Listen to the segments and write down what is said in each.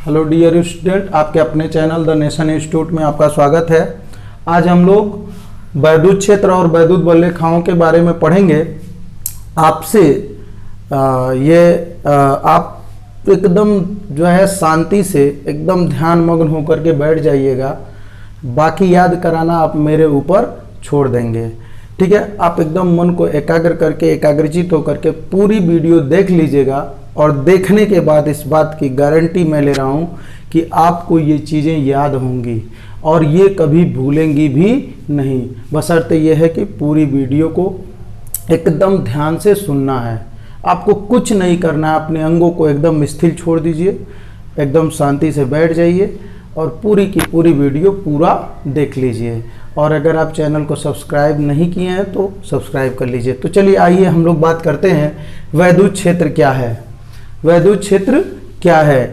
Hello dear student, आपके अपने channel the nation institute में आपका स्वागत है। आज हम लोग वैद्युत क्षेत्र और वैद्युत बल रेखाओं के बारे में पढ़ेंगे। आपसे आप एकदम जो है शांति से एकदम ध्यान मग्न होकर के बैठ जाइएगा। बाकी याद कराना आप मेरे ऊपर छोड़ देंगे, ठीक है। आप एकदम मन को एकाग्र करके एकाग्रचित होकर के पूरी वीडियो देख लीजिएगा और देखने के बाद इस बात की गारंटी मैं ले रहा हूँ कि आपको ये चीज़ें याद होंगी और ये कभी भूलेंगी भी नहीं। बशर्ते ये है कि पूरी वीडियो को एकदम ध्यान से सुनना है। आपको कुछ नहीं करना है, अपने अंगों को एकदम स्थिर छोड़ दीजिए, एकदम शांति से बैठ जाइए और पूरी की पूरी वीडियो पूरा देख लीजिए। और अगर आप चैनल को सब्सक्राइब नहीं किए हैं तो सब्सक्राइब कर लीजिए। तो चलिए आइए हम लोग बात करते हैं वैद्युत क्षेत्र क्या है। वैद्युत क्षेत्र क्या है?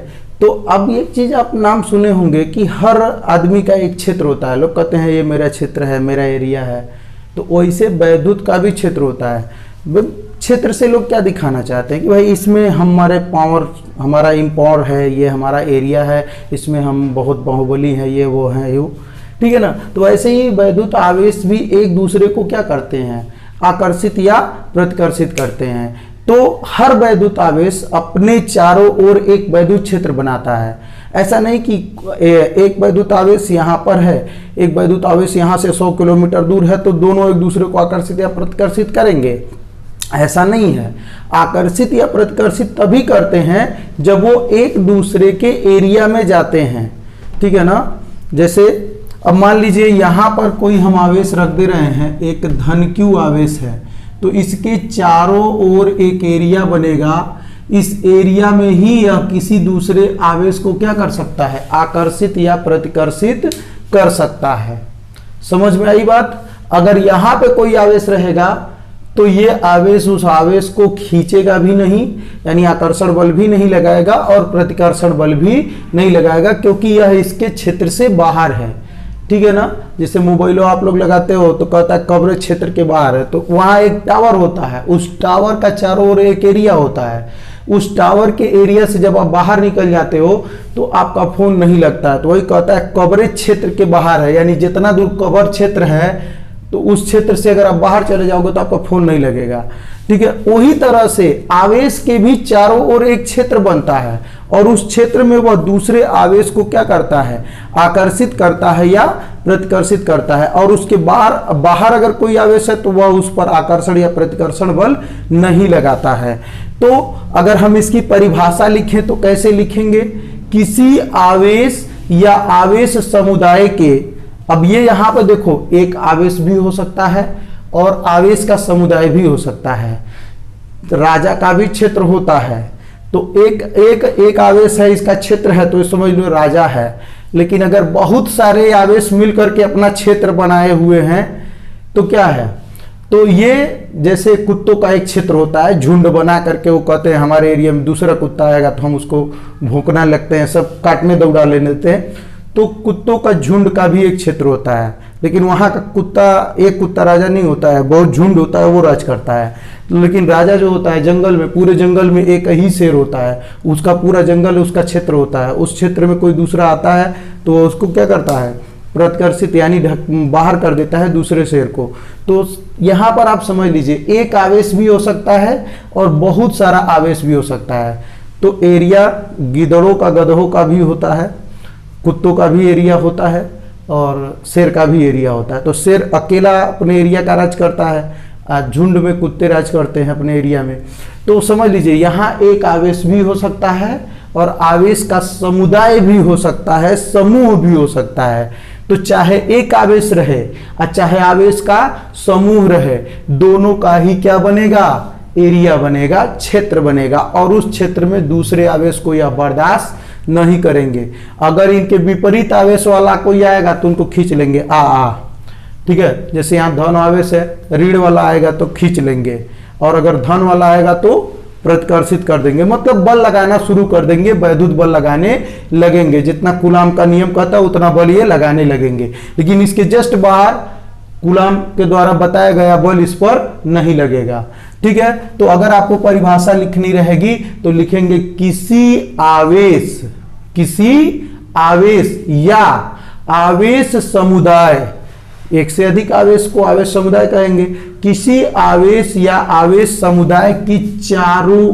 तो अब एक चीज़ आप नाम सुने होंगे कि हर आदमी का एक क्षेत्र होता है। लोग कहते हैं ये मेरा क्षेत्र है, मेरा एरिया है। तो वैसे वैद्युत का भी क्षेत्र होता है। क्षेत्र से लोग क्या दिखाना चाहते हैं कि भाई इसमें हमारे पावर, हमारा इम्पावर है, ये हमारा एरिया है, इसमें हम बहुत बाहुबली हैं, ये वो हैं, यो, ठीक है ना। तो ऐसे ही वैद्युत आवेश भी एक दूसरे को क्या करते हैं, आकर्षित या प्रतिकर्षित करते हैं। तो हर वैद्युत आवेश अपने चारों ओर एक वैद्युत क्षेत्र बनाता है। ऐसा नहीं कि एक वैद्युत आवेश यहाँ पर है, एक वैद्युत आवेश यहाँ से 100 किलोमीटर दूर है तो दोनों एक दूसरे को आकर्षित या प्रतिकर्षित करेंगे, ऐसा नहीं है। आकर्षित या प्रतिकर्षित तभी करते हैं जब वो एक दूसरे के एरिया में जाते हैं, ठीक है ना। जैसे अब मान लीजिए यहाँ पर कोई हम आवेश रख दे रहे हैं, एक धन Q आवेश है, तो इसके चारों ओर एक एरिया बनेगा। इस एरिया में ही यह किसी दूसरे आवेश को क्या कर सकता है, आकर्षित या प्रतिकर्षित कर सकता है। समझ में आई बात? अगर यहाँ पे कोई आवेश रहेगा तो ये आवेश उस आवेश को खींचेगा भी नहीं, यानी आकर्षण बल भी नहीं लगाएगा और प्रतिकर्षण बल भी नहीं लगाएगा, क्योंकि यह इसके क्षेत्र से बाहर है, ठीक है ना। जैसे मोबाइलों आप लोग लगाते हो तो कहता है कवरेज क्षेत्र के बाहर है, तो वहाँ एक टावर होता है, उस टावर का चारों ओर एक एरिया होता है। उस टावर के एरिया से जब आप बाहर निकल जाते हो तो आपका फोन नहीं लगता है। तो वही कहता है कवरेज क्षेत्र के बाहर है, यानी जितना दूर कवर क्षेत्र है तो उस क्षेत्र से अगर आप बाहर चले जाओगे तो आपका फोन नहीं लगेगा, ठीक है। वही तरह से आवेश के भी चारों ओर एक क्षेत्र बनता है और उस क्षेत्र में वह दूसरे आवेश को क्या करता है, आकर्षित करता है या प्रतिकर्षित करता है। और उसके बाहर अगर कोई आवेश है तो वह उस पर आकर्षण या प्रतिकर्षण बल नहीं लगाता है। तो अगर हम इसकी परिभाषा लिखें तो कैसे लिखेंगे? किसी आवेश या आवेश समुदाय के, अब ये यहाँ पर देखो, एक आवेश भी हो सकता है और आवेश का समुदाय भी हो सकता है। राजा का भी क्षेत्र होता है, तो एक आवेश है, इसका क्षेत्र है, तो ये समझ लो राजा है। लेकिन अगर बहुत सारे आवेश मिलकर के अपना क्षेत्र बनाए हुए हैं तो क्या है, तो ये जैसे कुत्तों का एक क्षेत्र होता है, झुंड बना करके वो कहते हैं हमारे एरिया में दूसरा कुत्ता आएगा तो हम उसको भौंकना लगते हैं, सब काटने दौड़ा ले लेते हैं। तो कुत्तों का झुंड का भी एक क्षेत्र होता है, लेकिन वहाँ का कुत्ता, एक कुत्ता राजा नहीं होता है, बहुत झुंड होता है, वो राज करता है। लेकिन राजा जो होता है जंगल में, पूरे जंगल में एक ही शेर होता है, उसका पूरा जंगल उसका क्षेत्र होता है। उस क्षेत्र में कोई दूसरा आता है तो उसको क्या करता है, प्रतिकर्षित यानी बाहर कर देता है दूसरे शेर को। तो यहाँ पर आप समझ लीजिए एक आवेश भी हो सकता है और बहुत सारा आवेश भी हो सकता है। तो एरिया गिद्धड़ों का, गधों का भी होता है, कुत्तों का भी एरिया होता है और शेर का भी एरिया होता है। तो शेर अकेला अपने एरिया का राज करता है, झुंड में कुत्ते राज करते हैं अपने एरिया में। तो समझ लीजिए यहाँ एक आवेश भी हो सकता है और आवेश का समुदाय भी हो सकता है, समूह भी हो सकता है। तो चाहे एक आवेश रहे और चाहे आवेश का समूह रहे, दोनों का ही क्या बनेगा, एरिया बनेगा, क्षेत्र बनेगा। और उस क्षेत्र में दूसरे आवेश को यह बर्दाश्त नहीं करेंगे। अगर इनके विपरीत आवेश वाला कोई आएगा तो उनको खींच लेंगे, ठीक है। जैसे यहाँ धन आवेश है, ऋण वाला आएगा तो खींच लेंगे, और अगर धन वाला आएगा तो प्रतिकर्षित कर देंगे, मतलब बल लगाना शुरू कर देंगे, वैद्युत बल लगाने लगेंगे। जितना कूलाम का नियम कहता है उतना बल ये लगाने लगेंगे। लेकिन इसके जस्ट बाहर कूलाम के द्वारा बताया गया बल इस पर नहीं लगेगा, ठीक है। तो अगर आपको परिभाषा लिखनी रहेगी तो लिखेंगे किसी आवेश किसी आवेश या आवेश समुदाय, एक से अधिक आवेश को आवेश समुदाय कहेंगे, किसी आवेश या आवेश समुदाय की चारों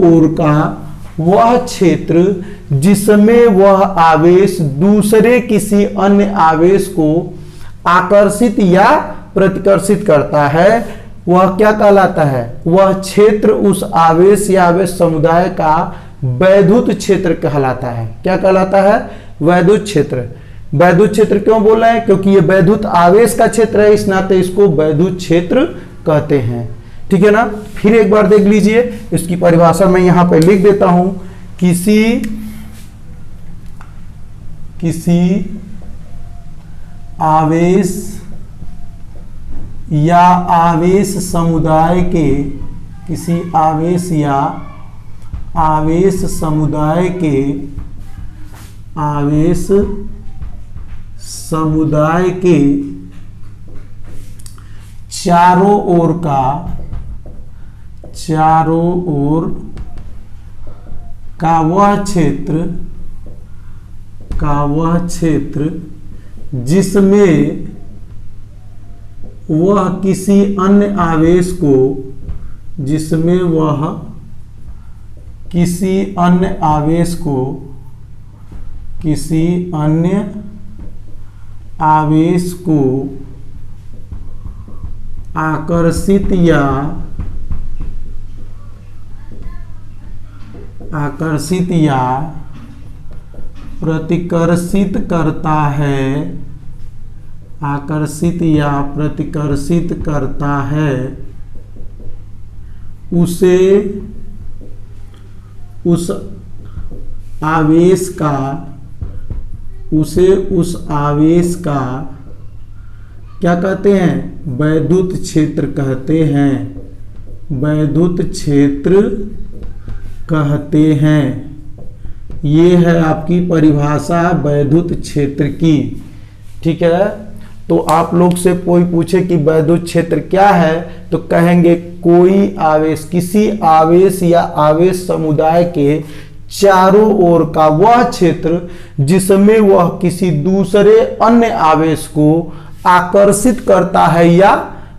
ओर का वह क्षेत्र जिसमें वह आवेश दूसरे किसी अन्य आवेश को आकर्षित या प्रतिकर्षित करता है, वह क्या कहलाता है? वह क्षेत्र उस आवेश या आवेश समुदाय का वैद्युत क्षेत्र कहलाता है। क्या कहलाता है? वैद्युत क्षेत्र। वैद्युत क्षेत्र क्यों बोल रहे हैं? क्योंकि ये वैद्युत आवेश का क्षेत्र है, इस नाते इसको वैद्युत क्षेत्र कहते हैं। ठीक है ना? फिर एक बार देख लीजिए, इसकी परिभाषा मैं यहां पे लिख देता हूं। किसी आवेश या आवेश समुदाय के, किसी आवेश या आवेश समुदाय के, आवेश समुदाय के चारों ओर का वह क्षेत्र जिसमें वह किसी अन्य आवेश को, जिसमें वह किसी अन्य आवेश को, किसी अन्य आवेश को आकर्षित या प्रतिकर्षित करता है, आकर्षित या प्रतिकर्षित करता है, उसे उस आवेश का क्या कहते हैं? वैद्युत क्षेत्र कहते हैं। वैद्युत क्षेत्र कहते हैं। ये है आपकी परिभाषा वैद्युत क्षेत्र की। ठीक है? तो आप लोग से कोई पूछे कि वैद्युत क्षेत्र क्या है, तो कहेंगे कोई आवेश, किसी आवेश या आवेश समुदाय के चारों ओर का वह क्षेत्र जिसमें वह किसी दूसरे अन्य आवेश को आकर्षित करता है या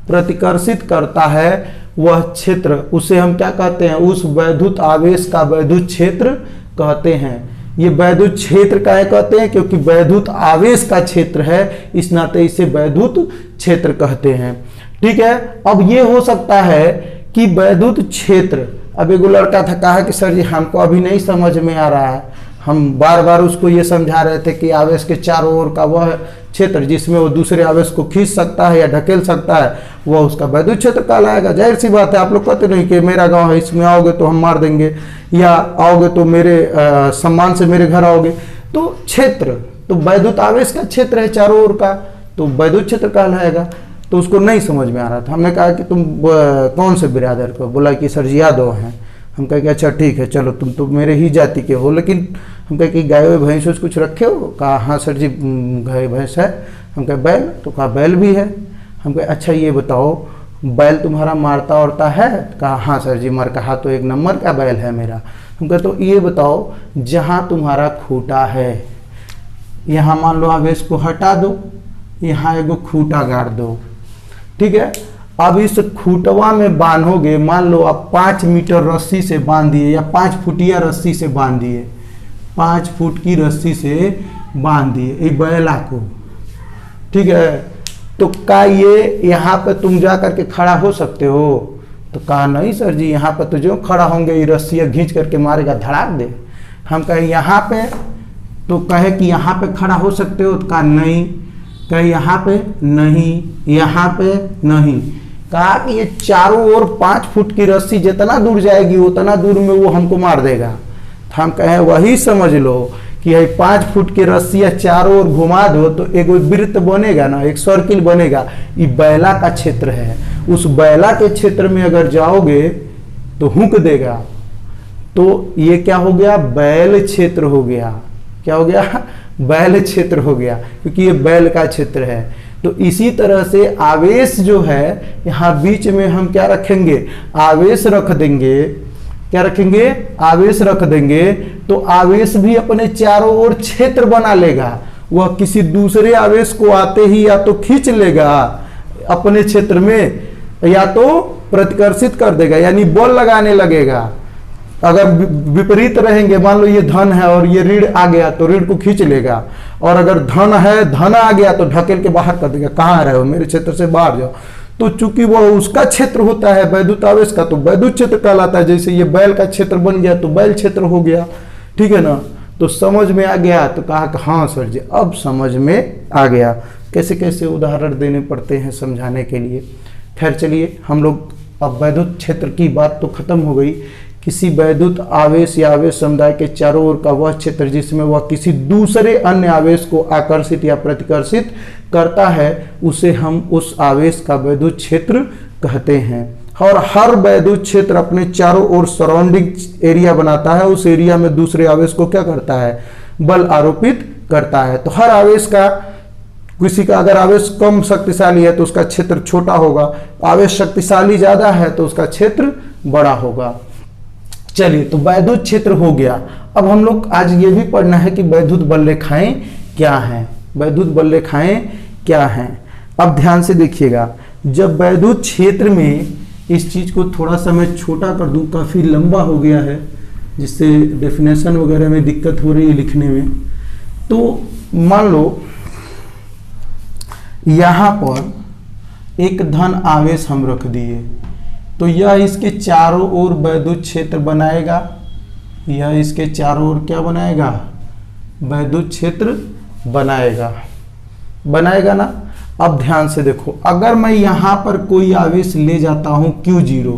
प्रतिकर्षित करता है, वह क्षेत्र, उसे हम क्या कहते हैं? उस वैद्युत आवेश का वैद्युत क्षेत्र कहते हैं। ये वैद्युत क्षेत्र काहे कहते हैं? क्योंकि वैद्युत आवेश का क्षेत्र है, इस नाते इसे वैद्युत क्षेत्र कहते हैं। ठीक है? अब ये हो सकता है कि वैद्युत क्षेत्र, अब एगो लड़का था, कहा कि सर जी हमको अभी नहीं समझ में आ रहा है, हम बार बार उसको ये समझा रहे थे कि आवेश के चारों ओर का वह क्षेत्र जिसमें वो दूसरे आवेश को खींच सकता है या ढकेल सकता है, वह उसका वैद्युत क्षेत्र कहलाएगा। जाहिर सी बात है, आप लोग कहते नहीं कि मेरा गांव है, इसमें आओगे तो हम मार देंगे, या आओगे तो मेरे सम्मान से मेरे घर आओगे। तो क्षेत्र तो वैद्युत आवेश का क्षेत्र है चारों ओर का, तो वैद्युत क्षेत्र कहलाएगा। तो उसको नहीं समझ में आ रहा था। हमने कहा कि तुम कौन से बिरादर को? बोला कि सर जी यादव हैं। हम कहे कि अच्छा ठीक है, चलो तुम तो मेरे ही जाति के हो, लेकिन हम कहे कि गाय भैंस कुछ रखे हो? कहा हाँ सर जी गाय भैंस है। हम कहे बैल? तो कहा बैल भी है। हम कहे अच्छा ये बताओ बैल तुम्हारा मारता औरता है? कहा हाँ सर जी मरकहा तो एक नंबर का बैल है मेरा। हम कहे तो ये बताओ जहाँ तुम्हारा खूटा है, यहाँ मान लो आवेश को हटा दो, यहाँ एगो खूटा गाड़ दो। ठीक है? अब इस खूटवा में बांधोगे, मान लो आप 5 मीटर रस्सी से बांध दिए या 5 फुटिया रस्सी से बांध दिए, 5 फुट की रस्सी से बांध दिए ये बैला को। ठीक है? तो क्या ये यहाँ पे तुम जा करके खड़ा हो सकते हो? तो कहा नहीं सर जी, यहाँ पे तो जो खड़ा होंगे ये रस्सियाँ घींच करके मारेगा, धड़ाक दे। हम कहे यहाँ पे, तो कहे कि यहाँ पे खड़ा हो सकते हो? तो कहा नहीं। कहे यहाँ पे नहीं, यहाँ पे नहीं। कहा कि ये चारों ओर 5 फुट की रस्सी जितना दूर जाएगी उतना दूर में वो हमको मार देगा। तो हम कहें वही समझ लो कि ये 5 फुट की रस्सी या चारों ओर घुमा दो तो एक वृत्त बनेगा ना, एक सर्किल बनेगा। ये बैला का क्षेत्र है। उस बैला के क्षेत्र में अगर जाओगे तो हुक देगा, तो ये क्या हो गया? बैल क्षेत्र हो गया। क्या हो गया? बैल क्षेत्र हो गया, क्योंकि ये बैल का क्षेत्र है। तो इसी तरह से आवेश जो है, यहाँ बीच में हम क्या रखेंगे? आवेश रख देंगे। क्या रखेंगे, आवेश रख देंगे, तो आवेश भी अपने चारों ओर क्षेत्र बना लेगा। वह किसी दूसरे आवेश को आते ही या तो खींच लेगा अपने क्षेत्र में, या तो प्रतिकर्षित कर देगा, यानी बल लगाने लगेगा। अगर विपरीत रहेंगे, मान लो ये धन है और ये ऋण आ गया तो ऋण को खींच लेगा, और अगर धन है, धन आ गया तो ढकेल के बाहर कर देगा, कहाँ रहे हो, मेरे क्षेत्र से बाहर जाओ। तो चूंकि वो उसका क्षेत्र होता है वैद्युत आवेश का, तो वैद्युत क्षेत्र कहलाता है। जैसे ये बैल का क्षेत्र बन गया तो बैल क्षेत्र हो गया, ठीक है ना। तो समझ में आ गया, तो कहा कि हाँ सर जी अब समझ में आ गया। कैसे कैसे उदाहरण देने पड़ते हैं समझाने के लिए। खैर चलिए, हम लोग अब वैद्युत क्षेत्र की बात तो खत्म हो गई। किसी वैद्युत आवेश या आवेश समुदाय के चारों ओर का वह क्षेत्र जिसमें वह किसी दूसरे अन्य आवेश को आकर्षित या प्रतिकर्षित करता है, उसे हम उस आवेश का वैद्युत क्षेत्र कहते हैं। और हर वैद्युत क्षेत्र अपने चारों ओर सराउंडिंग एरिया बनाता है। उस एरिया में दूसरे आवेश को क्या करता है, बल आरोपित करता है। तो हर आवेश का, किसी का अगर आवेश कम शक्तिशाली है तो उसका क्षेत्र छोटा होगा, आवेश शक्तिशाली ज्यादा है तो उसका क्षेत्र बड़ा होगा। चलिए, तो वैद्युत क्षेत्र हो गया। अब हम लोग आज ये भी पढ़ना है कि वैद्युत बल रेखाएं क्या हैं। वैद्युत बल रेखाएं क्या हैं, अब ध्यान से देखिएगा। जब वैद्युत क्षेत्र में, इस चीज को थोड़ा सा मैं छोटा कर दूं, काफी लंबा हो गया है जिससे डेफिनेशन वगैरह में दिक्कत हो रही है लिखने में। तो मान लो यहां पर एक धन आवेश हम रख दिए, तो यह इसके चारों ओर वैद्युत क्षेत्र बनाएगा। यह इसके चारों ओर क्या बनाएगा, वैद्युत क्षेत्र बनाएगा, बनाएगा ना। अब ध्यान से देखो, अगर मैं यहां पर कोई आवेश ले जाता हूं Q0,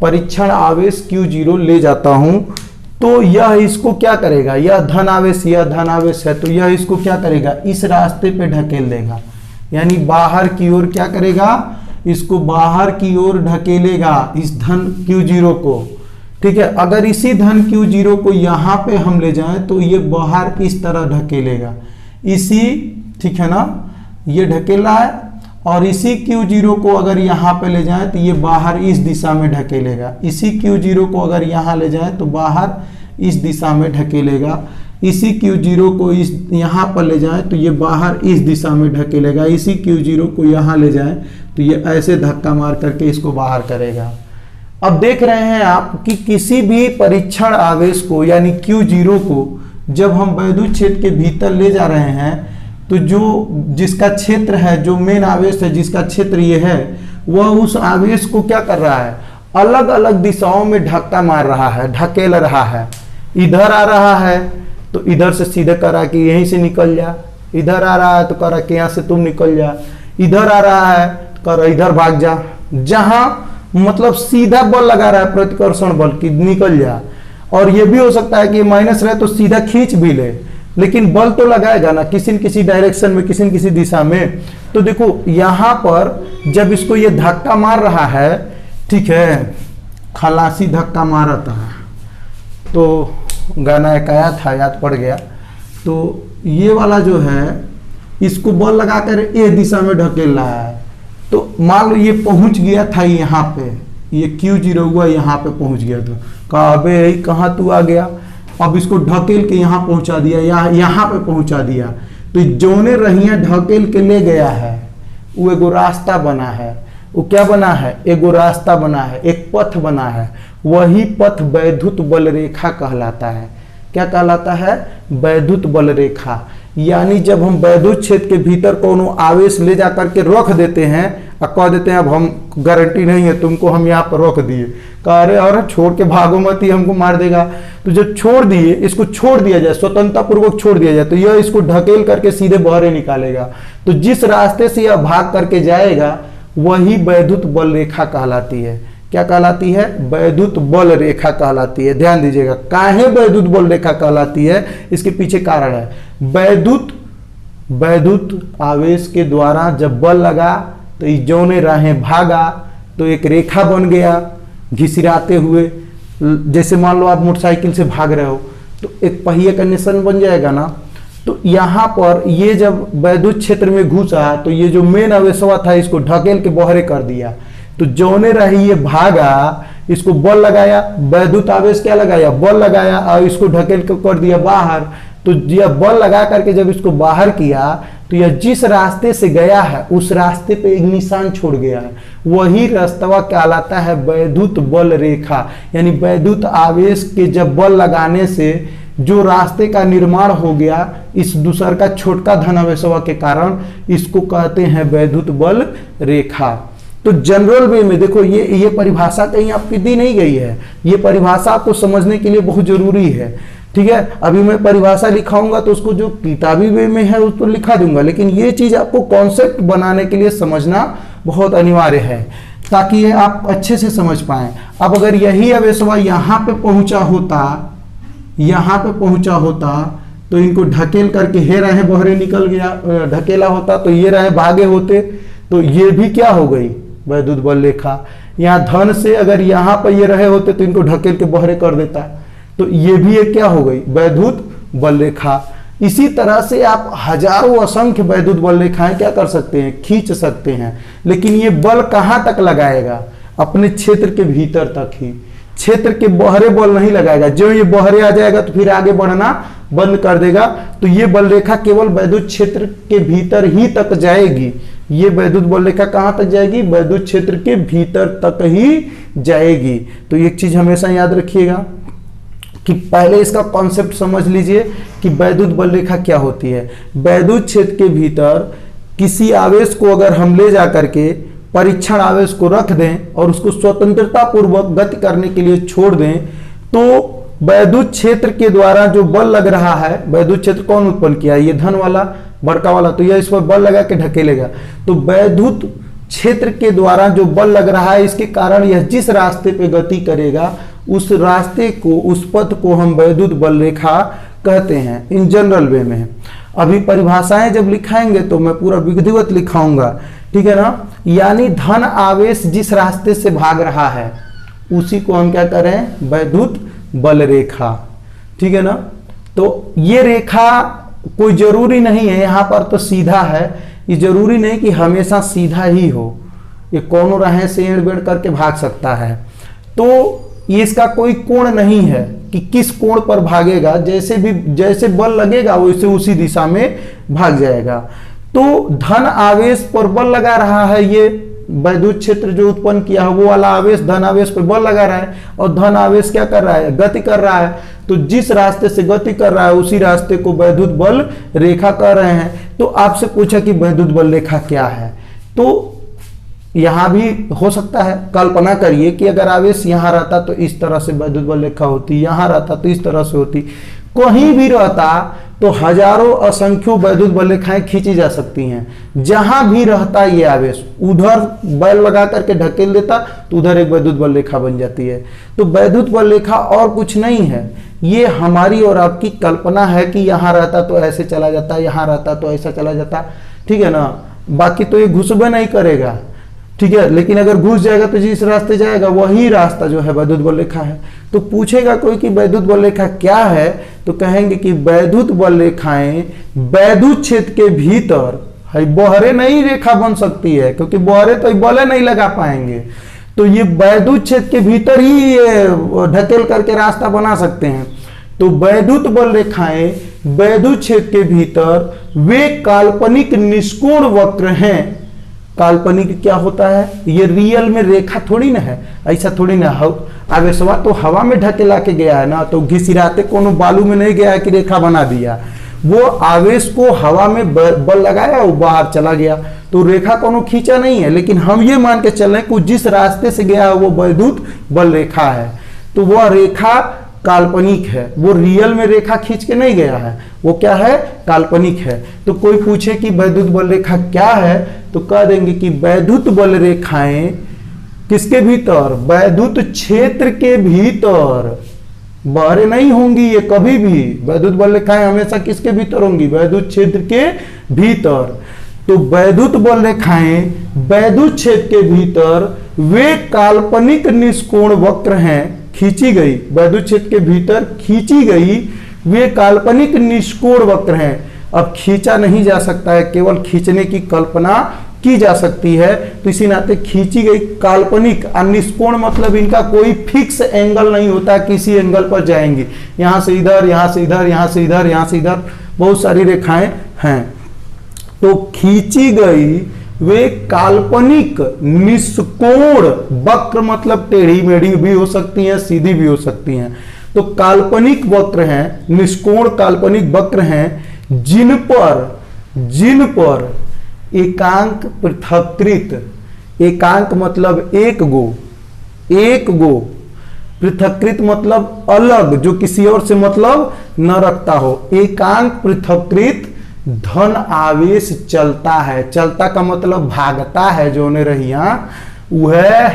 परीक्षण आवेश Q0 ले जाता हूं, तो यह इसको क्या करेगा, यह धन आवेश है, तो यह इसको क्या करेगा, इस रास्ते पे ढकेल देगा, यानी बाहर की ओर क्या करेगा, इसको बाहर की ओर ढकेलेगा, इस धन Q0 को। ठीक है, अगर इसी धन Q0 को यहां पे हम ले जाएं तो ये बाहर इस तरह ढकेलेगा, इसी, ठीक है ना, ये ढकेला है, और इसी Q0 को अगर यहाँ पे ले जाएं तो ये बाहर इस दिशा में ढकेलेगा, इसी Q0 को अगर यहाँ ले जाएं तो बाहर इस दिशा में ढकेलेगा, इसी Q0 को इस यहाँ पर ले जाएं तो ये बाहर इस दिशा में ढकेलेगा, इसी Q0 को यहाँ ले जाएं तो ये ऐसे धक्का मार करके इसको बाहर करेगा। अब देख रहे हैं आप कि किसी भी परीक्षण आवेश को यानी Q0 को जब हम वैद्युत क्षेत्र के भीतर ले जा रहे हैं, तो जो जिसका क्षेत्र है, जो मेन आवेश है जिसका क्षेत्र ये है, वह उस आवेश को क्या कर रहा है, अलग अलग दिशाओं में धक्का मार रहा है, ढकेल रहा है। इधर आ रहा है तो इधर से सीधे करा कि यहीं से निकल जा, इधर आ रहा है तो करा कि यहाँ से तुम निकल जा, इधर आ रहा है तो करा इधर भाग जा, जहां मतलब सीधा बल लगा रहा है प्रतिकर्षण बल कि निकल जा। और ये भी हो सकता है कि माइनस रहे तो सीधा खींच भी ले, लेकिन बल तो लगाएगा ना किसी न किसी डायरेक्शन में, किसी न किसी दिशा में। तो देखो यहां पर जब इसको ये धक्का मार रहा है, ठीक है, खलासी धक्का मारा था, तो गाना एक आया था, याद पड़ गया। तो ये वाला जो है इसको बल लगाकर ये दिशा में ढकेल रहा है, तो मान लो ये पहुंच गया था यहाँ पे, ये Q0 हुआ यहाँ पे पहुंच गया था, कहा अबे कहाँ तू आ गया, अब इसको ढकेल के यहाँ पहुंचा दिया या यहाँ पे पहुंचा दिया, तो जोने रहिया ढकेल के ले गया है, वो एगो रास्ता बना है। वो क्या बना है, एगो रास्ता बना है, एक पथ बना है, वही पथ वैद्युत बल रेखा कहलाता है। क्या कहलाता है, वैद्युत बल रेखा। यानी जब हम वैद्युत क्षेत्र के भीतर कोनो आवेश ले जा करके रख देते हैं और कह देते हैं अब हम गारंटी नहीं है तुमको, हम यहाँ पर रख दिए, कह रहे और छोड़ के भागो मत, ही हमको मार देगा। तो जब छोड़ दिए, इसको छोड़ दिया जाए, स्वतंत्रता पूर्वक छोड़ दिया जाए, तो यह इसको ढकेल करके सीधे बहरे निकालेगा। तो जिस रास्ते से यह भाग करके जाएगा वही वैद्युत बल रेखा कहलाती है। क्या कहलाती है, वैद्युत बल रेखा कहलाती है। ध्यान दीजिएगा, काहे वैद्युत बल रेखा कहलाती है, इसके पीछे कारण है। वैद्युत आवेश के द्वारा जब बल लगा तो इस जौने राहें भागा तो एक रेखा बन गया घिसिराते हुए। जैसे मान लो आप मोटरसाइकिल से भाग रहे हो तो एक पहिए का निशान बन जाएगा ना। तो यहाँ पर ये जब वैद्युत क्षेत्र में घुसा तो ये जो मेन आवेश था इसको ढकेल के बहरे कर दिया, तो जौने रही ये भागा, इसको बल लगाया, वैद्युत आवेश क्या लगाया, बल लगाया, और इसको ढकेल कर दिया बाहर। तो यह बल लगा करके जब इसको बाहर किया तो यह जिस रास्ते से गया है उस रास्ते पे एक निशान छोड़ गया है, वही रास्ता कहलाता है वैद्युत बल रेखा। यानी वैद्युत आवेश के जब बल लगाने से जो रास्ते का निर्माण हो गया इस दूसर का छोटका धनावेशवा के कारण, इसको कहते हैं वैद्युत बल रेखा। तो जनरल वे में देखो ये परिभाषा कहीं आपकी दी नहीं गई है, ये परिभाषा आपको समझने के लिए बहुत जरूरी है, ठीक है। अभी मैं परिभाषा लिखाऊंगा तो उसको जो किताबी वे में है उसको लिखा दूंगा, लेकिन ये चीज आपको कॉन्सेप्ट बनाने के लिए समझना बहुत अनिवार्य है ताकि ये आप अच्छे से समझ पाए। अब अगर यही आवेशवा यहाँ पे पहुंचा होता तो इनको ढकेल करके हे रहे बहरे निकल गया, ढकेला होता तो ये रहे भागे होते, तो ये भी क्या हो गई, वैद्युत बल रेखा। यहाँ धन से अगर यहाँ पर ये रहे होते तो इनको ढकेल के बहरे कर देता, तो ये भी एक क्या हो गई, वैद्युत बल रेखा। इसी तरह से आप हजारों असंख्य वैद्युत बल रेखाएं क्या कर सकते हैं, खींच सकते हैं। लेकिन ये बल कहां तक लगाएगा, अपने क्षेत्र के भीतर तक ही, क्षेत्र के बहरे बल नहीं लगाएगा। जो ये बहरे आ जाएगा तो फिर आगे बढ़ना बंद कर देगा। तो ये बल रेखा केवल वैद्युत क्षेत्र के भीतर ही तक जाएगी। ये वैद्युत बल रेखा कहां तक जाएगी, वैद्युत क्षेत्र के भीतर तक ही जाएगी। तो एक चीज हमेशा याद रखिएगा कि पहले इसका कॉन्सेप्ट समझ लीजिए कि वैद्युत बल रेखा क्या होती है। वैद्युत क्षेत्र के भीतर किसी आवेश को अगर हम ले जा करके परीक्षण आवेश को रख दें और उसको स्वतंत्रता पूर्वक गति करने के लिए छोड़ दें, तो वैद्युत क्षेत्र के द्वारा जो बल लग रहा है, वैद्युत क्षेत्र कौन उत्पन्न किया है, ये धन वाला बड़का वाला, तो यह इस पर बल लगा के ढकेलेगा। तो वैद्युत क्षेत्र के द्वारा जो बल लग रहा है इसके कारण यह जिस रास्ते पे गति करेगा उस रास्ते को, उस पथ को हम वैद्युत बल रेखा कहते हैं। इन जनरल वे में अभी परिभाषाएं जब लिखाएंगे तो मैं पूरा विधिवत लिखाऊंगा, ठीक है ना। यानी धन आवेश जिस रास्ते से भाग रहा है उसी को हम क्या करें, वैद्युत बल रेखा, ठीक है ना। तो ये रेखा कोई जरूरी नहीं है, यहाँ पर तो सीधा है, ये जरूरी नहीं कि हमेशा सीधा ही हो, ये कोनो राहें से एड़ बेड़ करके भाग सकता है। तो ये इसका कोई कोण नहीं है कि किस कोण पर भागेगा, जैसे बल लगेगा वैसे उसी दिशा में भाग जाएगा। तो धन आवेश पर बल लगा रहा है, ये वैद्युत क्षेत्र जो उत्पन्न किया है वो वाला आवेश धन आवेश पर बल लगा रहा है, और धन आवेश क्या कर रहा है, गति कर रहा है। तो जिस रास्ते से गति कर रहा है उसी रास्ते को वैद्युत बल रेखा कर रहे हैं। तो आपसे पूछा कि वैद्युत बल रेखा क्या है, तो यहां भी हो सकता है, कल्पना करिए कि अगर आवेश यहां रहता तो इस तरह से वैद्युत बल रेखा होती, यहां रहता तो इस तरह से होती, कहीं भी रहता तो हजारों असंख्यों वैद्युत बल रेखाएं खींची जा सकती हैं। जहां भी रहता ये आवेश, उधर बल लगा करके ढकेल देता तो उधर एक वैद्युत बल रेखा बन जाती है। तो वैद्युत बल रेखा और कुछ नहीं है, ये हमारी और आपकी कल्पना है कि यहां रहता तो ऐसे चला जाता, यहां रहता तो ऐसा चला जाता, ठीक है ना। बाकी तो ये घुसबे नहीं करेगा, ठीक है। लेकिन अगर घुस जाएगा तो जिस रास्ते जाएगा वही रास्ता जो है वैद्युत बल रेखा है। तो पूछेगा कोई कि वैद्युत बल रेखा क्या है, तो कहेंगे कि वैद्युत बल रेखाएं वैद्युत क्षेत्र के भीतर है, बहरे नहीं रेखा बन सकती है क्योंकि बहरे तो बल नहीं लगा पाएंगे। तो ये वैद्युत क्षेत्र के भीतर ही ये ढकेल करके रास्ता बना सकते हैं। तो वैद्युत बल रेखाएं वैद्युत क्षेत्र के भीतर वे काल्पनिक निष्कोण वक्र हैं। काल्पनिक क्या होता है, ये रियल में रेखा थोड़ी ना है, ऐसा थोड़ी ना। आवेशवा तो हवा में ढकेला के गया है ना, तो घिसिराते कोनो बालू में नहीं गया है कि रेखा बना दिया, वो आवेश को हवा में बल लगाया वो बाहर चला गया, तो रेखा कोनो खींचा नहीं है। लेकिन हम ये मान के चल रहे हैं कि जिस रास्ते से गया है वो वैद्युत बल रेखा है, तो वह रेखा काल्पनिक है, वो रियल में रेखा खींच के नहीं गया है, वो क्या है, काल्पनिक है। तो कोई पूछे कि वैद्युत बल रेखा क्या है, तो कह देंगे कि वैद्युत बल रेखाएं किसके भीतर, वैद्युत क्षेत्र के भीतर, बाहर नहीं होंगी ये कभी भी। वैद्युत बल रेखाएं हमेशा किसके भीतर होंगी, वैद्युत क्षेत्र के भीतर। तो वैद्युत बल रेखाएं वैद्युत क्षेत्र के भीतर वे काल्पनिक निष्कोण वक्र हैं, खींची गई, वैद्युत क्षेत्र के भीतर खींची गई वे काल्पनिक निष्कोण वक्र हैं। अब खींचा नहीं जा सकता है, केवल खींचने की कल्पना की जा सकती है। तो इसी नाते खींची गई काल्पनिक और निष्कोण मतलब इनका कोई फिक्स एंगल नहीं होता, किसी एंगल पर जाएंगी, यहां से इधर, यहां से इधर, यहां से इधर, यहां से इधर, बहुत सारी रेखाएं हैं। तो खींची गई वे काल्पनिक निष्कोण वक्र मतलब टेढ़ी मेढ़ी भी हो सकती हैं, सीधी भी हो सकती हैं। तो काल्पनिक वक्र हैं, निष्कोण काल्पनिक वक्र हैं जिन पर एकांक पृथक्कृत, एकांक मतलब एक गो, पृथक्कृत मतलब अलग, जो किसी और से मतलब न रखता हो। एकांक पृथक्कृत धन आवेश चलता है, चलता का मतलब भागता है, जो ने रहिया वह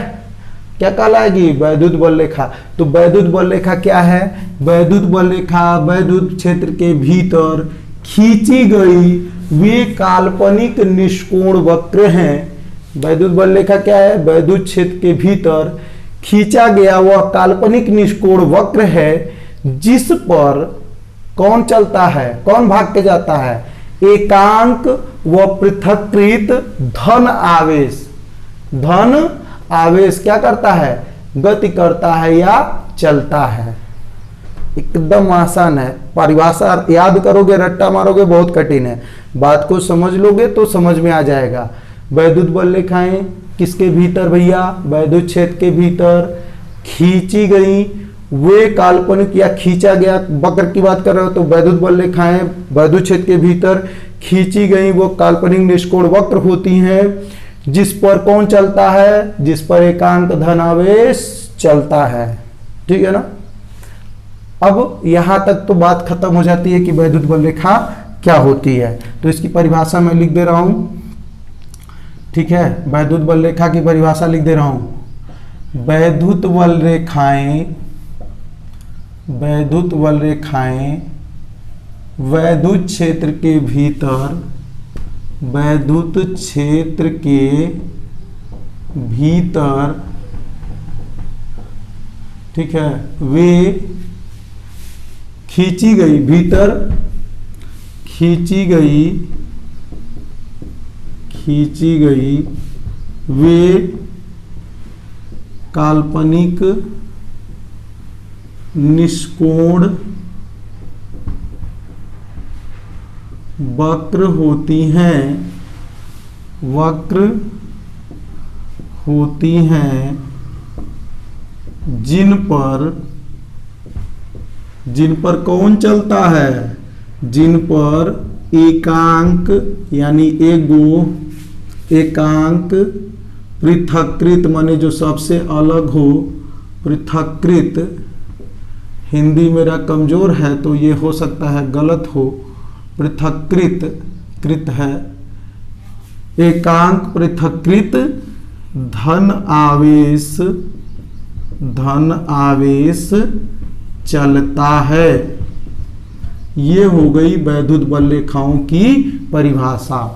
क्या कहलाएगी, वैद्युत बल रेखा। तो वैद्युत बल रेखा क्या है, वैद्युत बल रेखा वैद्युत क्षेत्र के भीतर खींची गई वे काल्पनिक निष्कोण वक्र हैं। वैद्युत बल रेखा क्या है, वैद्युत क्षेत्र के भीतर खींचा गया वह काल्पनिक निष्कोण वक्र है जिस पर कौन चलता है, कौन भाग के जाता है, एकांक व पृथक्कृत धन आवेश। धन आवेश क्या करता है, गति करता है या चलता है। एकदम आसान है, परिभाषा याद करोगे, रट्टा मारोगे बहुत कठिन है, बात को समझ लोगे तो समझ में आ जाएगा। वैद्युत बल रेखाएं किसके भीतर भैया, वैद्युत क्षेत्र के भीतर खींची गई वे काल्पनिक या खींचा गया वक्र की बात कर रहे हो, तो वैद्युत बल रेखाएं वैद्युत क्षेत्र के भीतर खींची गई वो काल्पनिक निष्कोण वक्र होती हैं जिस पर कौन चलता है, जिस पर एकांक धनावेश चलता है। ठीक है ना। अब यहां तक तो बात खत्म हो जाती है कि वैद्युत बल रेखा क्या होती है। तो इसकी परिभाषा मैं लिख दे रहा हूं, ठीक है। वैद्युत बल रेखा की परिभाषा लिख दे रहा हूं। वैद्युत बल रेखाएं वैद्युत क्षेत्र के भीतर, वैद्युत क्षेत्र के भीतर, ठीक है, वे खींची गई, भीतर खींची गई वे काल्पनिक निष्कोण वक्र होती हैं जिन पर कौन चलता है, जिन पर एकांक यानी एकांक पृथक्कृत माने जो सबसे अलग हो, पृथक्कृत, हिंदी मेरा कमजोर है तो ये हो सकता है गलत हो, पृथक्कृत कृत है, एकांक पृथक्कृत धन आवेश चलता है। ये हो गई वैद्युत बल रेखाओं की परिभाषा।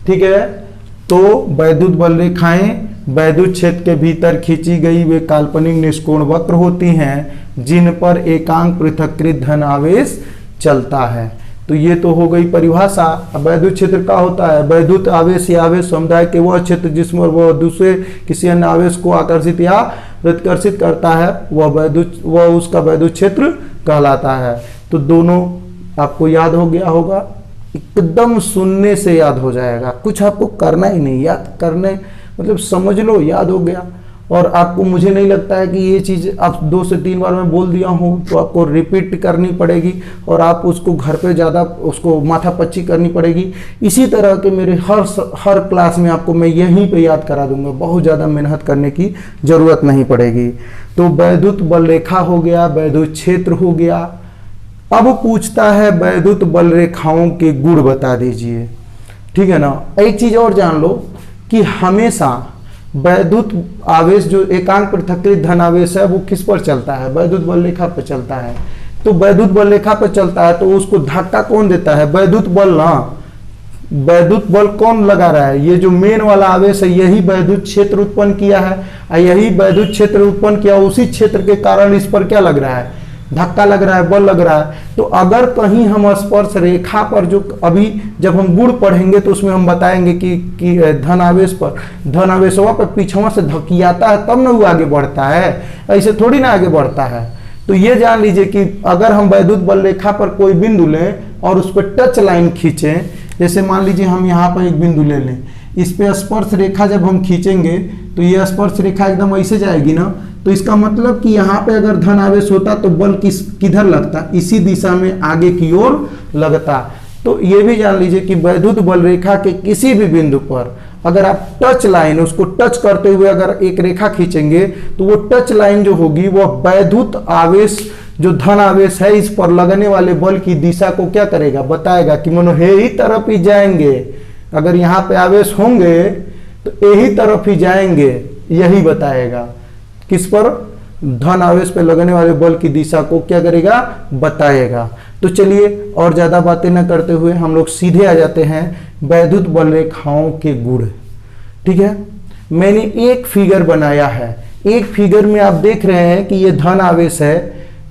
ठीक है। तो वैद्युत बल रेखाएं वैद्युत क्षेत्र के भीतर खींची गई वे काल्पनिक निष्कोण वक्र होती हैं जिन पर एकांक पृथक्कृत धन आवेश चलता है। तो ये तो हो गई परिभाषा। अब वैद्युत क्षेत्र का होता है, वैद्युत आवेश या आवेश समुदाय के वह क्षेत्र जिसमें वह दूसरे किसी अन्य आवेश को आकर्षित या प्रतिकर्षित करता है वह उसका वैद्युत क्षेत्र कहलाता है। तो दोनों आपको याद हो गया होगा, एकदम सुनने से याद हो जाएगा, कुछ आपको करना ही नहीं, याद करने मतलब समझ लो याद हो गया। और आपको मुझे नहीं लगता है कि ये चीज़ आप 2 से 3 बार मैं बोल दिया हूँ तो आपको रिपीट करनी पड़ेगी और आप उसको घर पे ज़्यादा उसको माथापच्ची करनी पड़ेगी। इसी तरह के मेरे हर क्लास में आपको मैं यहीं पे याद करा दूंगा, बहुत ज़्यादा मेहनत करने की ज़रूरत नहीं पड़ेगी। तो वैद्युत बल रेखा हो गया, वैद्युत क्षेत्र हो गया। अब पूछता है वैद्युत बल रेखाओं के गुण बता दीजिए। ठीक है ना। एक चीज़ और जान लो कि हमेशा वैद्युत आवेश जो एकांक पृथक्कृत धन आवेश है वो किस पर चलता है, वैद्युत बल रेखा पर चलता है। तो वैद्युत बल रेखा पर चलता है तो उसको धक्का कौन देता है, वैद्युत बल ना। वैद्युत बल कौन लगा रहा है, ये जो मेन वाला आवेश है यही वैद्युत क्षेत्र उत्पन्न किया है और यही वैद्युत क्षेत्र उत्पन्न किया, उसी क्षेत्र के कारण इस पर क्या लग रहा है, धक्का लग रहा है, बल लग रहा है। तो अगर कहीं हम स्पर्श रेखा पर, जो अभी जब हम गुण पढ़ेंगे तो उसमें हम बताएंगे कि धन आवेश पर, धन आवेशवा पर पीछवा से धकियाता है तब ना वो आगे बढ़ता है, ऐसे थोड़ी ना आगे बढ़ता है। तो ये जान लीजिए कि अगर हम वैद्युत बल रेखा पर कोई बिंदु लें और उस पर टच लाइन खींचें, जैसे मान लीजिए हम यहाँ पर एक बिंदु ले लें, इस पे स्पर्श रेखा जब हम खींचेंगे तो ये स्पर्श रेखा एकदम ऐसे जाएगी ना, तो इसका मतलब कि यहाँ पे अगर धन आवेश होता तो बल किधर लगता, इसी दिशा में आगे की ओर लगता। तो ये भी जान लीजिए कि वैद्युत बल रेखा के किसी भी बिंदु पर अगर आप टच लाइन, उसको टच करते हुए अगर एक रेखा खींचेंगे तो वो टच लाइन जो होगी वो वैद्युत आवेश, जो धन आवेश है, इस पर लगने वाले बल की दिशा को क्या करेगा, बताएगा कि मनो यही तरफ ही जाएंगे। अगर यहाँ पे आवेश होंगे तो यही तरफ ही जाएंगे, यही बताएगा। किस पर, धन आवेश पे लगने वाले बल की दिशा को क्या करेगा, बताएगा। तो चलिए और ज्यादा बातें न करते हुए हम लोग सीधे आ जाते हैं वैद्युत बल रेखाओं के गुण। ठीक है, मैंने एक फिगर बनाया है, एक फिगर में आप देख रहे हैं कि ये धन आवेश है,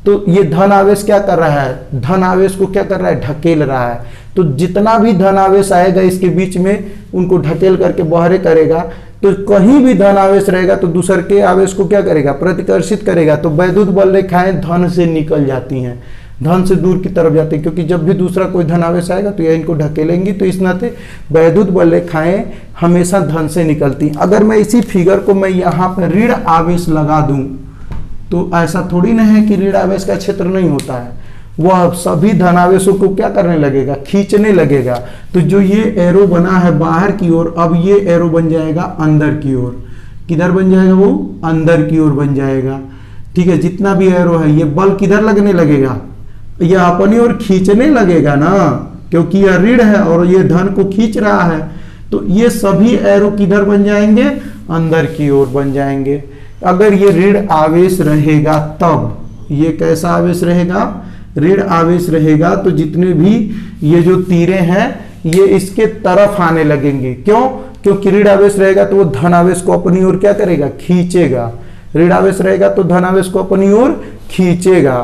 तो ये धन आवेश क्या कर रहा है, धन आवेश को क्या कर रहा है, ढकेल रहा है। तो जितना भी धन आवेश आएगा इसके बीच में उनको ढकेल करके बाहर करेगा। तो कहीं भी धन आवेश रहेगा तो दूसरे के आवेश को क्या करेगा, प्रतिकर्षित करेगा। तो वैद्युत बल रेखाएं धन से निकल जाती हैं, धन से दूर की तरफ जाती है, क्योंकि जब भी दूसरा कोई धन आवेश आएगा तो यह इनको ढकेलेंगी। तो इस नाते वैद्युत बल रेखाएं हमेशा धन से निकलती हैं। अगर मैं इसी फिगर को मैं यहाँ पर ऋण आवेश लगा दूं तो ऐसा थोड़ी ना है कि ऋण आवेश का क्षेत्र नहीं होता है, वह सभी धनावेशों को क्या करने लगेगा, खींचने लगेगा। तो जो ये एरो बना है बाहर की ओर, अब ये एरो बन जाएगा अंदर की ओर। किधर बन जाएगा, वो अंदर की ओर बन जाएगा। ठीक है, जितना भी एरो है ये बल किधर लगने लगेगा, यह अपनी ओर खींचने लगेगा ना, क्योंकि यह ऋण है और ये धन को खींच रहा है। तो ये सभी एरो किधर बन जाएंगे, अंदर की ओर बन जाएंगे। अगर ये ऋण आवेश रहेगा तब, ये कैसा आवेश रहेगा, ऋण आवेश रहेगा, तो जितने भी ये जो तीरें हैं ये इसके तरफ आने लगेंगे। क्यों, क्योंकि ऋण आवेश रहेगा तो वो धन आवेश को अपनी ओर क्या करेगा, खींचेगा। ऋण आवेश रहेगा तो धन आवेश को अपनी ओर खींचेगा।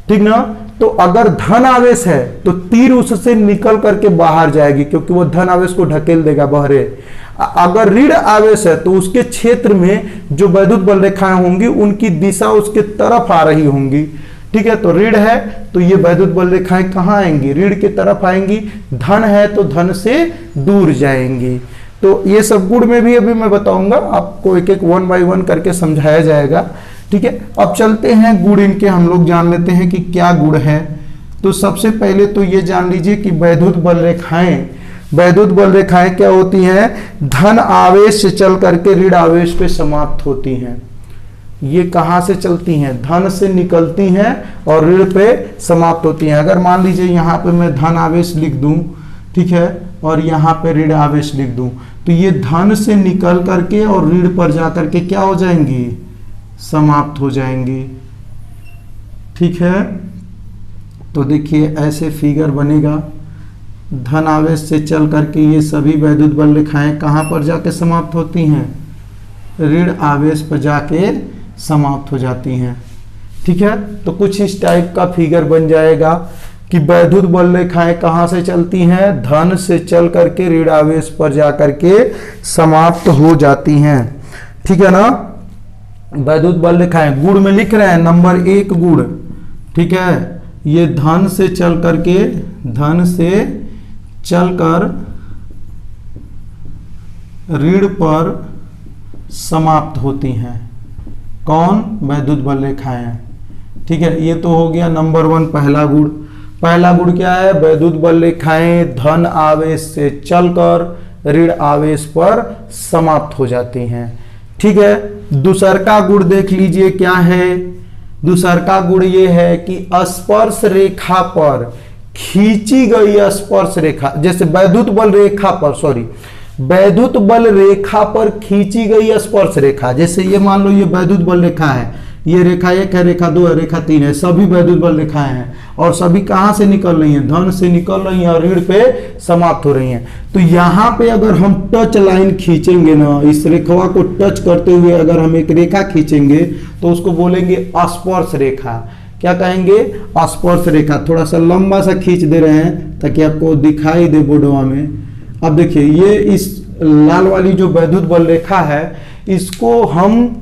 ठीक ना। तो अगर धन आवेश है तो तीर उससे निकल करके बाहर जाएगी, क्योंकि वो धन आवेश को ढकेल देगा बाहरे। अगर ऋण आवेश है तो उसके क्षेत्र में जो वैद्युत बल रेखाएं होंगी उनकी दिशा उसके तरफ आ रही होंगी। ठीक है, तो ऋण है तो ये वैद्युत बल रेखाएं कहाँ आएंगी, ऋण की तरफ आएंगी। धन है तो धन से दूर जाएंगी। तो ये सब गुण में भी अभी मैं बताऊंगा आपको, एक एक 1 बाय 1 करके समझाया जाएगा। ठीक है, अब चलते हैं गुण इनके, हम लोग जान लेते हैं कि क्या गुण है। तो सबसे पहले तो ये जान लीजिए कि वैद्युत बल रेखाएं, वैद्युत बल रेखाएं क्या होती हैं, धन आवेश से चल करके ऋण आवेश पे समाप्त होती हैं। ये कहाँ से चलती हैं, धन से निकलती हैं और ऋण पे समाप्त होती हैं। अगर मान लीजिए यहाँ पे मैं धन आवेश लिख दूं, ठीक है, और यहाँ पे ऋण आवेश लिख दूं, तो ये धन से निकल करके और ऋण पर जा करके क्या हो जाएंगी, समाप्त हो जाएंगी। ठीक है, तो देखिए ऐसे फिगर बनेगा। धन आवेश से चल करके ये सभी वैद्युत बल रेखाएं कहाँ पर जाके समाप्त होती हैं, ऋण आवेश पर जाके समाप्त हो जाती हैं। ठीक है, तो कुछ इस टाइप का फिगर बन जाएगा कि वैद्युत बल रेखाएं कहाँ से चलती हैं, धन से चल करके ऋण आवेश पर जा करके समाप्त हो जाती हैं। ठीक है ना। वैद्युत बल रेखाएं गुण में लिख रहे हैं, नंबर 1 गुण। ठीक है, ये धन से चल करके, धन से चलकर ऋण पर समाप्त होती हैं। कौन, वैद्युत बल रेखाएं। ठीक है, ये तो हो गया नंबर 1 पहला गुण। पहला गुण क्या है, वैद्युत बल रेखाएं धन आवेश से चलकर ऋण आवेश पर समाप्त हो जाती हैं। ठीक है, दूसर का गुण देख लीजिए क्या है। दूसर का गुण ये है कि स्पर्श रेखा पर खींची गई स्पर्श रेखा, जैसे वैद्युत बल रेखा पर, सॉरी, वैद्युत बल रेखा पर खींची गई स्पर्श रेखा, जैसे ये मान लो ये वैद्युत बल रेखा है, ये रेखा 1 है, रेखा 2 है, रेखा 3 है, सभी वैद्युत बल रेखाएं हैं और सभी कहां से निकल रही हैं, धन से निकल रही हैं और ऋण पे समाप्त हो रही हैं। तो यहाँ पे अगर हम टच लाइन खींचेंगे ना, इस रेखा को टच करते हुए अगर हम एक रेखा खींचेंगे तो उसको बोलेंगे स्पर्श रेखा। क्या कहेंगे, स्पर्श रेखा। थोड़ा सा लंबा सा खींच दे रहे हैं ताकि आपको दिखाई दे बोर्डवा में। अब देखिए ये इस लाल वाली जो वैद्युत बल रेखा है, इसको हम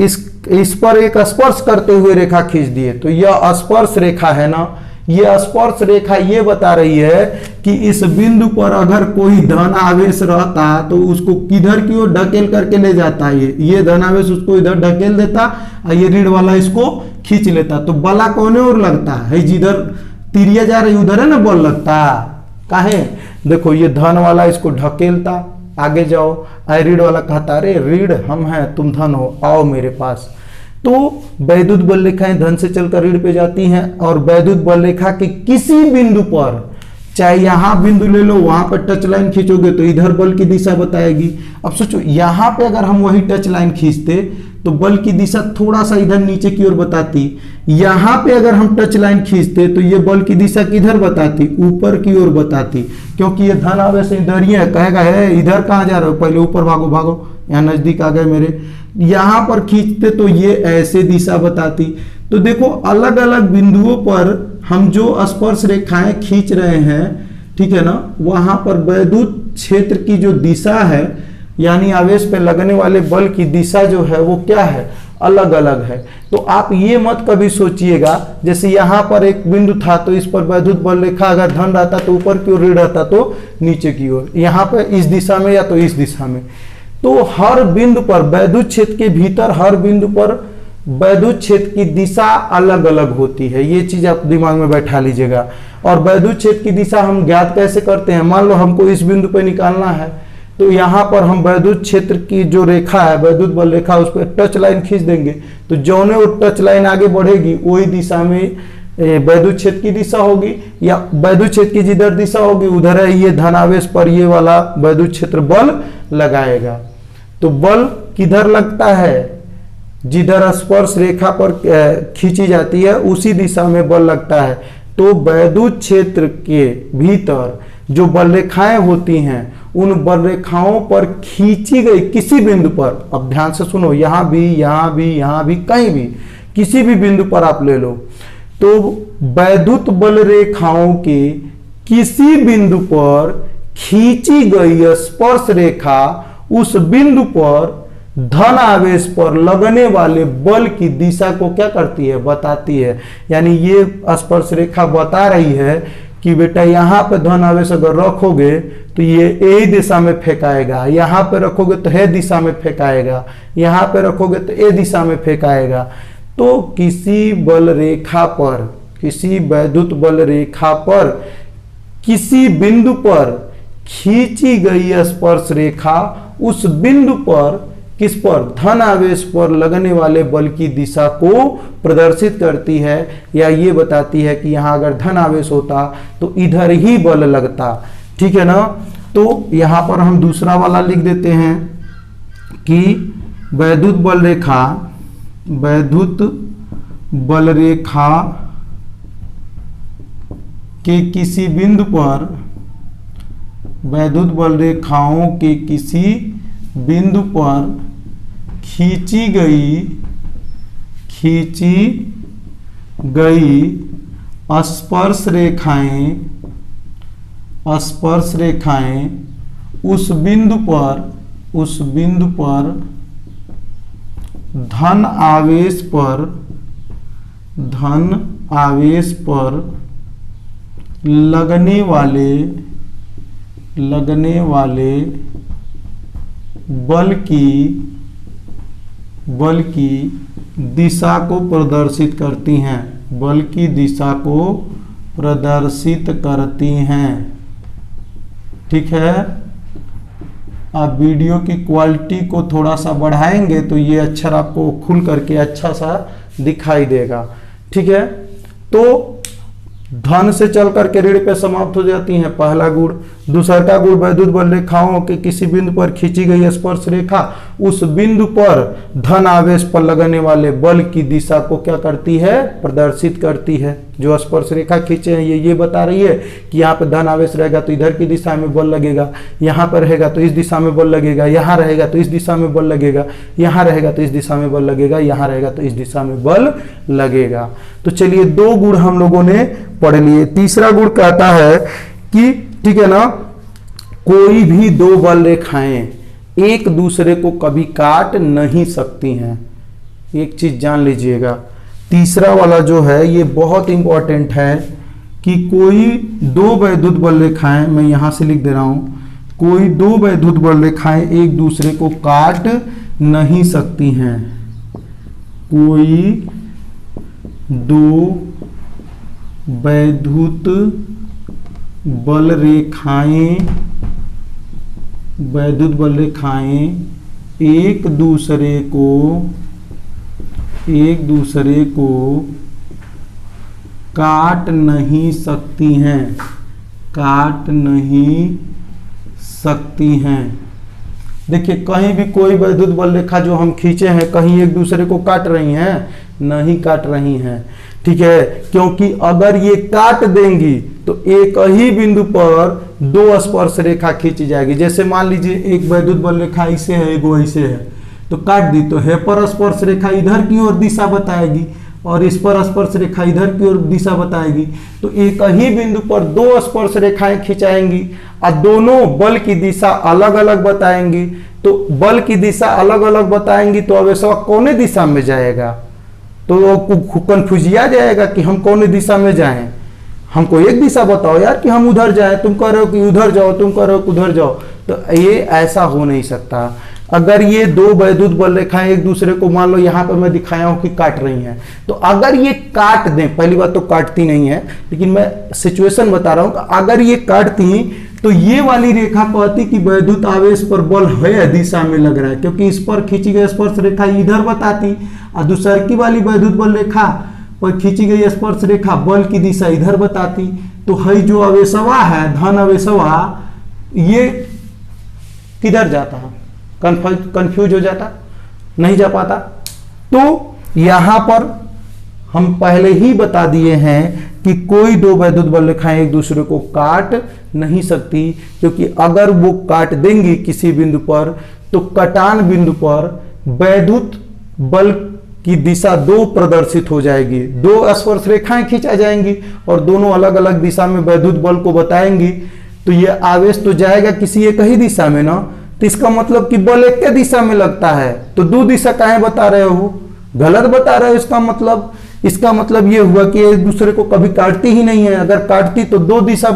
इस पर एक स्पर्श करते हुए रेखा खींच दिए, तो यह स्पर्श रेखा है ना। यह स्पर्श रेखा ये बता रही है कि इस बिंदु पर अगर कोई धन आवेश रहता तो उसको किधर की ओर ढकेल करके ले जाता है, ये धन आवेश उसको इधर ढकेल देता और ये ऋण वाला इसको खींच लेता। तो बला कौन ओर लगता है, जिधर तिरिया जा रही उधर है ना बल लगता। काहे, देखो ये धन वाला इसको ढकेलता, आगे जाओ, ऋण वाला कहता अरे ऋण हम हैं तुम धन हो, आओ मेरे पास। तो वैद्युत बल रेखाएं धन से चलकर ऋण पे जाती हैं, और वैद्युत बल रेखा के किसी बिंदु पर, चाहे यहां बिंदु ले लो, वहां पर टच लाइन खींचोगे तो इधर बल की दिशा बताएगी। अब सोचो यहां पे अगर हम वही टच लाइन खींचते तो बल की दिशा थोड़ा सा इधर नीचे की ओर बताती। यहां पे अगर हम टच लाइन खींचते तो ये बल की दिशा किधर बताती, ऊपर की ओर बताती, क्योंकि ये धन आवेश इधर ही है। कहेगा है इधर कहां जा रहे हो, पहले ऊपर भागो भागो, यहाँ नजदीक आ गए मेरे। यहां पर खींचते तो ये ऐसे दिशा बताती। तो देखो अलग अलग बिंदुओं पर हम जो स्पर्श रेखाएं खींच रहे हैं, ठीक है ना, वहां पर वैद्युत क्षेत्र की जो दिशा है, यानी आवेश पे लगने वाले बल की दिशा जो है वो क्या है, अलग अलग है। तो आप ये मत कभी सोचिएगा जैसे यहाँ पर एक बिंदु था तो इस पर वैद्युत बल रेखा अगर धन रहता तो ऊपर की ओर, ऋण रहता तो नीचे की ओर, यहाँ पर इस दिशा में या तो इस दिशा में। तो हर बिंदु पर वैद्युत क्षेत्र के भीतर हर बिंदु पर वैद्युत क्षेत्र की दिशा अलग अलग होती है, ये चीज आप दिमाग में बैठा लीजिएगा। और वैद्युत क्षेत्र की दिशा हम ज्ञात कैसे करते हैं, मान लो हमको इस बिंदु पर निकालना है, तो यहाँ पर हम वैद्युत क्षेत्र की जो रेखा है, वैद्युत बल रेखा, उस पर टच लाइन खींच देंगे, तो जौने वो टच लाइन आगे बढ़ेगी वही दिशा में वैद्युत क्षेत्र की दिशा होगी, या वैद्युत क्षेत्र की जिधर दिशा होगी उधर है ये धनावेश पर ये वाला वैद्युत क्षेत्र बल लगाएगा। तो बल किधर लगता है, जिधर स्पर्श रेखा पर खींची जाती है उसी दिशा में बल लगता है। तो वैद्युत क्षेत्र के भीतर जो बल रेखाएं होती हैं, उन बल रेखाओं पर खींची गई किसी बिंदु पर, अब ध्यान से सुनो, यहां भी यहां भी यहां भी कहीं भी किसी भी बिंदु पर आप ले लो, तो वैद्युत बल रेखाओं के किसी बिंदु पर खींची गई स्पर्श रेखा उस बिंदु पर धन आवेश पर लगने वाले बल की दिशा को क्या करती है, बताती है। यानी ये स्पर्श रेखा बता रही है कि बेटा यहाँ पे धन आवेश अगर रखोगे तो ये ए दिशा में फेंकाएगा, यहाँ पे रखोगे तो हे दिशा में फेंकाएगा, यहाँ पे रखोगे तो ए दिशा में फेंकाएगा। तो किसी बल रेखा पर, किसी वैद्युत बल रेखा पर किसी बिंदु पर खींची गई स्पर्श रेखा उस बिंदु पर किस पर, धन आवेश पर लगने वाले बल की दिशा को प्रदर्शित करती है, या ये बताती है कि यहाँ अगर धन आवेश होता तो इधर ही बल लगता। ठीक है ना। तो यहाँ पर हम दूसरा वाला लिख देते हैं कि वैद्युत बल रेखा, वैद्युत बल रेखा के किसी बिंदु पर, वैद्युत बल रेखाओं के किसी बिंदु पर खींची गई स्पर्श रेखाएं उस बिंदु पर धन आवेश पर लगने वाले बल की दिशा को प्रदर्शित करती हैं, बल की दिशा को प्रदर्शित करती हैं। ठीक है। आप वीडियो की क्वालिटी को थोड़ा सा बढ़ाएंगे तो ये अक्षर आपको खुल करके अच्छा सा दिखाई देगा। ठीक है। तो धन से चल करके ऋण पे समाप्त हो जाती हैं, पहला गुण। दूसरा गुण वैद्युत बल रेखाओं के किसी बिंदु पर खींची गई स्पर्श रेखा उस बिंदु पर धन आवेश पर लगने वाले बल की दिशा को क्या करती है, प्रदर्शित करती है। जो स्पर्श रेखा खींचे हैं ये बता रही है कि यहाँ पे धन आवेश रहेगा तो इधर की दिशा में बल लगेगा, यहाँ पर रहेगा तो इस दिशा में बल लगेगा, यहाँ रहेगा तो इस दिशा में बल लगेगा, यहाँ रहेगा तो इस दिशा में बल लगेगा, यहाँ रहेगा तो इस दिशा में बल लगेगा। तो चलिए 2 गुण हम लोगों ने पढ़ लिए। तीसरा गुण कहता है कि ठीक है ना, कोई भी 2 बल रेखाएं एक दूसरे को कभी काट नहीं सकती हैं। एक चीज जान लीजिएगा, तीसरा वाला जो है ये बहुत इंपॉर्टेंट है कि कोई 2 वैद्युत बल रेखाएं, मैं यहां से लिख दे रहा हूं, कोई 2 वैद्युत बल रेखाएं एक दूसरे को काट नहीं सकती हैं। कोई 2 वैद्युत बल रेखाएं एक दूसरे को काट नहीं सकती हैं, देखिए कहीं भी कोई वैद्युत बल रेखा जो हम खींचे हैं कहीं एक दूसरे को काट रही हैं, नहीं काट रही हैं। ठीक है, क्योंकि अगर ये काट देंगी तो एक ही बिंदु पर 2 स्पर्श रेखा खींची जाएगी। जैसे मान लीजिए एक वैद्युत बल रेखा ऐसे है, एक ऐसे है, तो काट दी तो है पर स्पर्श रेखा इधर की ओर दिशा बताएगी और इस पर स्पर्श रेखा इधर की ओर दिशा बताएगी। तो एक ही बिंदु पर 2 स्पर्श रेखाएं खिंचाएंगी और दोनों बल की दिशा अलग अलग बताएंगी। तो बल की दिशा अलग अलग बताएंगी तो अब ऐसा कौन दिशा में जाएगा, तो कंफ्यूजिया जाएगा कि हम कौन दिशा में जाएं। हमको एक दिशा बताओ यार कि हम उधर जाएं, तुम कह रहे हो कि उधर जाओ, तुम कह रहे हो कि उधर जाओ, तो ये ऐसा हो नहीं सकता। अगर ये 2 वैद्युत बल रेखाएं एक दूसरे को मान लो यहाँ पर मैं दिखाया हूं कि काट रही हैं, तो अगर ये काट दें, पहली बात तो काटती नहीं है, लेकिन मैं सिचुएशन बता रहा हूं कि अगर ये काटती तो ये वाली रेखा कहती कि वैद्युत आवेश पर बल है दिशा में लग रहा है, क्योंकि इस पर खींची गई स्पर्श रेखा इधर बताती और दूसरी वाली वैद्युत बल रेखा पर खींची गई स्पर्श रेखा बल की दिशा इधर बताती। तो है जो आवेशवा है, धन आवेशवा, ये किधर जाता है, कंफ्यूज हो जाता, नहीं जा पाता। तो यहां पर हम पहले ही बता दिए हैं कि कोई 2 वैद्युत बल रेखाएं एक दूसरे को काट नहीं सकती, क्योंकि अगर वो काट देंगी किसी बिंदु पर तो कटान बिंदु पर वैद्युत बल की दिशा 2 प्रदर्शित हो जाएगी, 2 स्पर्श रेखाएं खींचा जाएंगी और दोनों अलग अलग दिशा में वैद्युत बल को बताएंगी। तो ये आवेश तो जाएगा किसी एक ही दिशा में ना, तो इसका मतलब कि बल एक दिशा में लगता है, तो 2 दिशा काहे बता रहे हो, गलत बता रहे हो। इसका मतलब ये हुआ कि एक दूसरे को कभी काटती ही नहीं है। अगर काटती तो 2 दिशा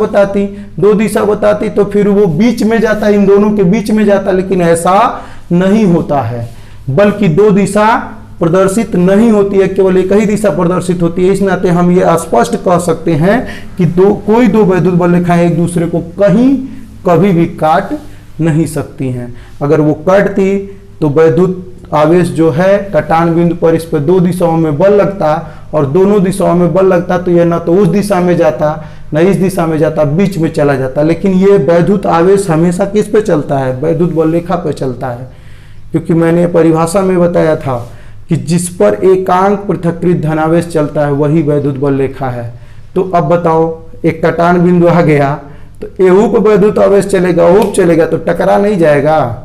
बताती तो फिर वो बीच में जाता, इन दोनों के बीच में जाता, लेकिन ऐसा नहीं होता है, बल्कि 2 दिशा प्रदर्शित नहीं होती है, केवल एक ही दिशा प्रदर्शित होती है। इस नाते हम ये स्पष्ट कह सकते हैं कि कोई 2 वैद्युत बल रेखाएं एक दूसरे को कभी भी काट नहीं सकती हैं। अगर वो काटती तो वैद्युत आवेश जो है कटान बिंदु पर इस पर 2 दिशाओं में बल लगता और दोनों दिशाओं में बल लगता तो यह ना तो उस दिशा में जाता न इस दिशा में जाता, बीच में चला जाता। लेकिन ये वैद्युत आवेश हमेशा किस पे चलता है, वैद्युत बल रेखा पे चलता है, क्योंकि मैंने परिभाषा में बताया था कि जिस पर एकांक पृथक्कृत धनावेश चलता है वही वैद्युत बल रेखा है। तो अब बताओ, एक कटान बिंदु आ गया तो एहू पे वैद्युत आवेश चलेगा, ओहू चलेगा, तो टकरा नहीं जाएगा।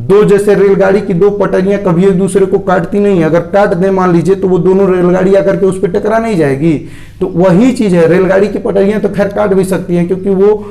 2 जैसे रेलगाड़ी की 2 पटरियां कभी एक दूसरे को काटती नहीं, अगर काट दे मान लीजिए तो वो दोनों रेलगाड़ी आकर के उस पर टकरा नहीं जाएगी। तो वही चीज है, रेलगाड़ी की पटरियां तो खैर काट भी सकती हैं क्योंकि वो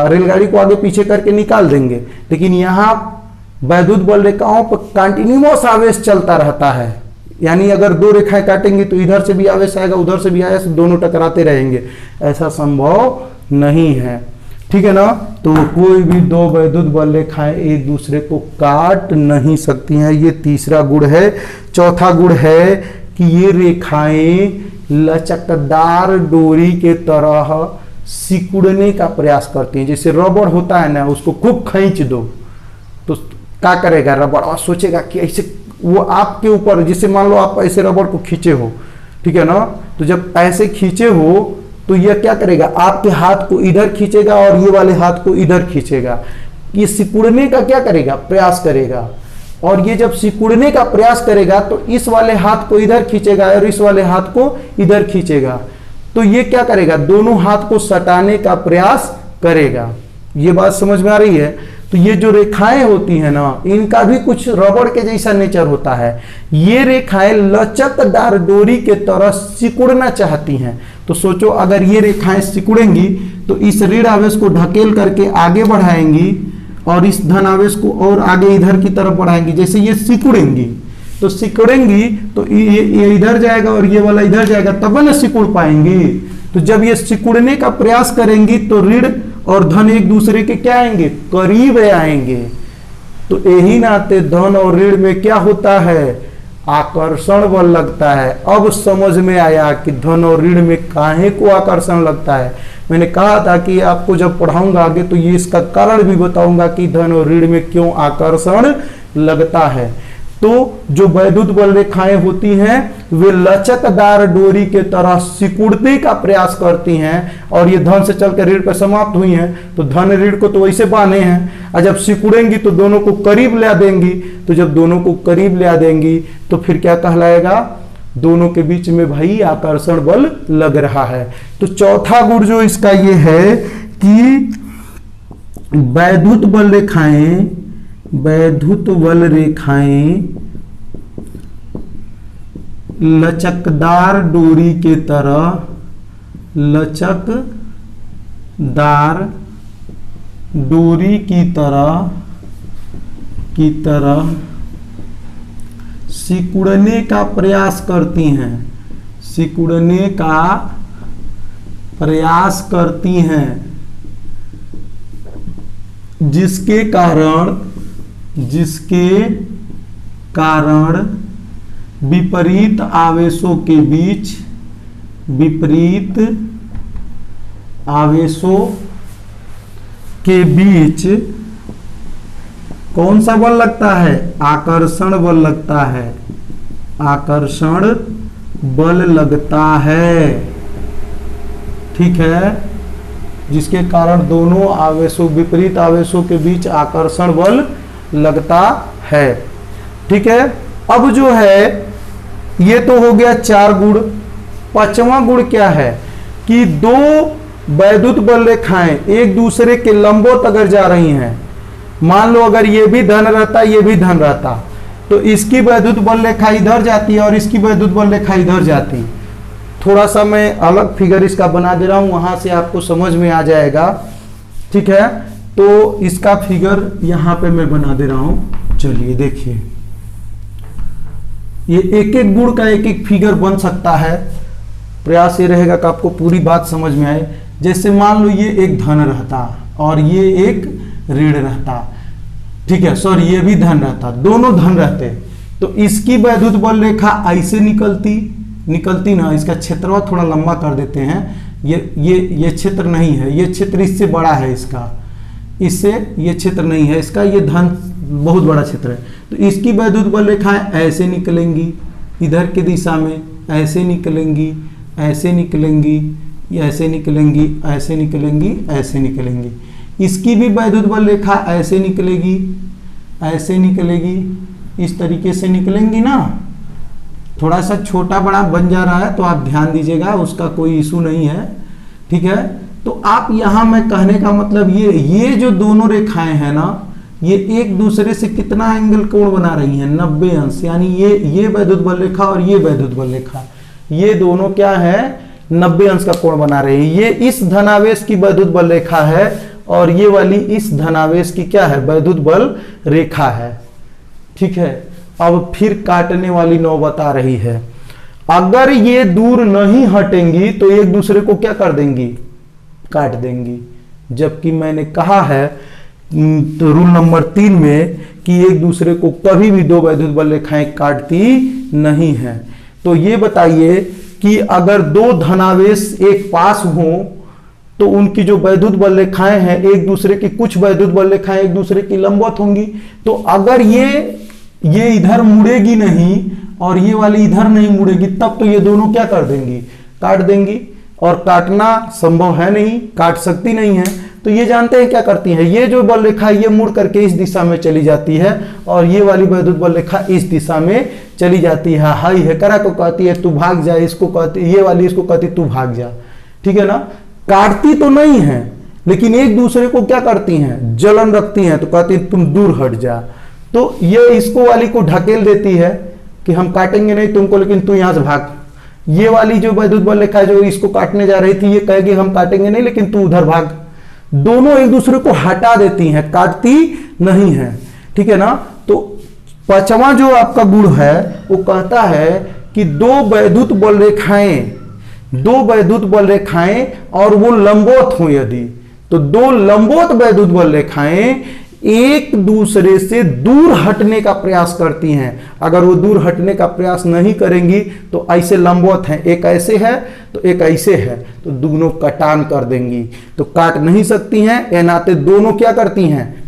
रेलगाड़ी को आगे पीछे करके निकाल देंगे, लेकिन यहाँ वैद्युत बल रेखाओं पर कंटिन्यूअस आवेश चलता रहता है। यानी अगर 2 रेखाएं काटेंगी तो इधर से भी आवेश आएगा, उधर से भी आवेश, दोनों टकराते रहेंगे, ऐसा संभव नहीं है। ठीक है ना। तो कोई भी 2 वैद्युत बल रेखाएं एक दूसरे को काट नहीं सकती हैं, ये तीसरा गुण है। चौथा गुण है कि ये रेखाएं लचकदार डोरी के तरह सिकुड़ने का प्रयास करती हैं। जैसे रबड़ होता है ना, उसको खूब खींच दो तो क्या करेगा रबड़, और सोचेगा कि ऐसे वो आपके ऊपर, जैसे मान लो आप ऐसे रबड़ को खींचे हो, ठीक है ना, तो जब ऐसे खींचे हो तो यह क्या करेगा, आपके हाथ को इधर खींचेगा और ये वाले हाथ को इधर खींचेगा। ये सिकुड़ने का क्या करेगा, प्रयास करेगा। और ये जब सिकुड़ने का प्रयास करेगा तो इस वाले हाथ को इधर खींचेगा और इस वाले हाथ को इधर खींचेगा। तो ये क्या करेगा, दोनों हाथ को सटाने का प्रयास करेगा। ये बात समझ में आ रही है। तो ये जो रेखाएं होती हैं ना, इनका भी कुछ रबड़ के जैसा नेचर होता है। ये रेखाएं लचकदार डोरी के तरह सिकुड़ना चाहती हैं। तो सोचो, अगर ये रेखाएं सिकुड़ेंगी तो इस ऋण आवेश को ढकेल करके आगे बढ़ाएंगी और इस धन आवेश को और आगे इधर की तरफ बढ़ाएंगी। जैसे ये सिकुड़ेंगी तो ये इधर जाएगा और ये वाला इधर जाएगा, तब ना सिकुड़ पाएंगी। तो जब ये सिकुड़ने का प्रयास करेंगी तो ऋण और धन एक दूसरे के क्या आएंगे, करीब आएंगे। तो यही नाते धन और ऋण में क्या होता है, आकर्षण बल लगता है। अब समझ में आया कि धन और ऋण में काहे को आकर्षण लगता है। मैंने कहा था कि आपको जब पढ़ाऊंगा आगे तो ये इसका कारण भी बताऊंगा कि धन और ऋण में क्यों आकर्षण लगता है। तो जो वैद्युत बल रेखाएं होती हैं वे लचकदार डोरी के तरह सिकुड़ने का प्रयास करती हैं और ये धन से चलकर ऋण पर समाप्त हुई हैं। तो धन ऋण को तो वैसे बांधे हैं, और जब सिकुड़ेंगी तो दोनों को करीब ला देंगी। तो जब दोनों को करीब ला देंगी तो फिर क्या कहलाएगा, दोनों के बीच में भाई आकर्षण बल लग रहा है। तो चौथा गुण जो इसका ये है कि वैद्युत बल रेखाएं लचकदार डोरी के तरह की तरह सिकुड़ने का प्रयास करती हैं, जिसके कारण विपरीत आवेशों के बीच कौन सा बल लगता है, आकर्षण बल लगता है। ठीक है, जिसके कारण दोनों विपरीत आवेशों के बीच आकर्षण बल लगता है। ठीक है, अब जो है ये तो हो गया 4 गुण। 5वां गुण क्या है कि दो वैद्युत बल रेखाएं एक दूसरे के लंबवत अगर जा रही हैं, मान लो अगर ये भी धन रहता ये भी धन रहता, तो इसकी वैद्युत बल रेखा इधर जाती है और इसकी वैद्युत बल रेखा इधर जाती। थोड़ा सा मैं अलग फिगर इसका बना दे रहा हूं, वहां से आपको समझ में आ जाएगा। ठीक है, तो इसका फिगर यहां पे मैं बना दे रहा हूं। चलिए देखिए, ये एक एक गुण का एक एक फिगर बन सकता है। प्रयास ये रहेगा कि आपको पूरी बात समझ में आए। जैसे मान लो ये एक धन रहता और ये एक ऋण रहता। ठीक है, सॉरी ये भी धन रहता, दोनों धन रहते, तो इसकी वैद्युत बल रेखा ऐसे निकलती ना। इसका क्षेत्रफल थोड़ा लंबा कर देते हैं। ये क्षेत्र नहीं है, ये क्षेत्र इससे बड़ा है, इससे ये क्षेत्र नहीं है इसका, ये धन बहुत बड़ा क्षेत्र है। तो इसकी वैद्युत बल रेखाएं ऐसे निकलेंगी, इधर की दिशा में ऐसे निकलेंगी, ऐसे निकलेंगी, ऐसे निकलेंगी, ऐसे निकलेंगी, ऐसे निकलेंगी। इसकी भी वैद्युत बल रेखा ऐसे निकलेगी, ऐसे निकलेगी, इस तरीके से निकलेंगी ना। थोड़ा सा छोटा बड़ा बन जा रहा है तो आप ध्यान दीजिएगा, उसका कोई इशू नहीं है। ठीक है, तो आप यहां मैं कहने का मतलब ये जो दोनों रेखाएं हैं ना, ये एक दूसरे से कितना एंगल कोण बना रही हैं, 90 अंश। यानी ये वैद्युत बल रेखा और ये वैद्युत बल रेखा, ये दोनों क्या है, 90 अंश का कोण बना रहे हैं। ये इस धनावेश की वैद्युत बल रेखा है और ये वाली इस धनावेश की क्या है, वैद्युत बल रेखा है। ठीक है, अब फिर काटने वाली नौबत आ रही है। अगर ये दूर नहीं हटेंगी तो एक दूसरे को क्या कर देंगी, काट देंगी। जबकि मैंने कहा है तो रूल नंबर 3 में कि एक दूसरे को कभी भी दो वैद्युत बल रेखाएं काटती नहीं है। तो ये बताइए कि अगर दो धनावेश एक पास हो तो उनकी जो वैद्युत बल रेखाएं हैं एक दूसरे की, कुछ वैद्युत बल रेखाएं एक दूसरे की लंबवत होंगी। तो अगर ये इधर मुड़ेगी नहीं और ये वाली इधर नहीं मुड़ेगी, तब तो ये दोनों क्या कर देंगी, काट देंगी। और काटना संभव है नहीं, काट सकती नहीं है। तो ये जानते हैं क्या करती है, ये जो बल रेखा ये मुड़ करके इस दिशा में चली जाती है और ये वाली वैद्युत बल रेखा इस दिशा में चली जाती है। हाई हेकरा को कहती है तू भाग जा, इसको कहती, ये वाली इसको कहती तू भाग जा, ठीक है ना। काटती तो नहीं है लेकिन एक दूसरे को क्या करती हैं, जलन रखती हैं, तो कहती है तुम दूर हट जा। तो ये इसको वाली को ढकेल देती है कि हम काटेंगे नहीं तुमको, लेकिन तू यहां से भाग। ये वाली जो वैद्युत बल रेखा जो इसको काटने जा रही थी ये कहेगी हम काटेंगे नहीं लेकिन तू उधर भाग। दोनों एक दूसरे को हटा देती हैं, काटती नहीं है, ठीक है ना। तो पांचवा जो आपका गुण है वो कहता है कि दो वैद्युत बल रेखाएं और वो लंबवत हो यदि, तो दो लंबवत वैद्युत बल रेखाएं एक दूसरे से दूर हटने का प्रयास करती हैं। अगर वो दूर हटने का प्रयास नहीं करेंगी तो ऐसे लंबवत हैं, एक ऐसे है तो एक ऐसे है, तो दोनों कटान कर देंगी, तो काट नहीं सकती हैं। ए नाते दोनों क्या करती हैं,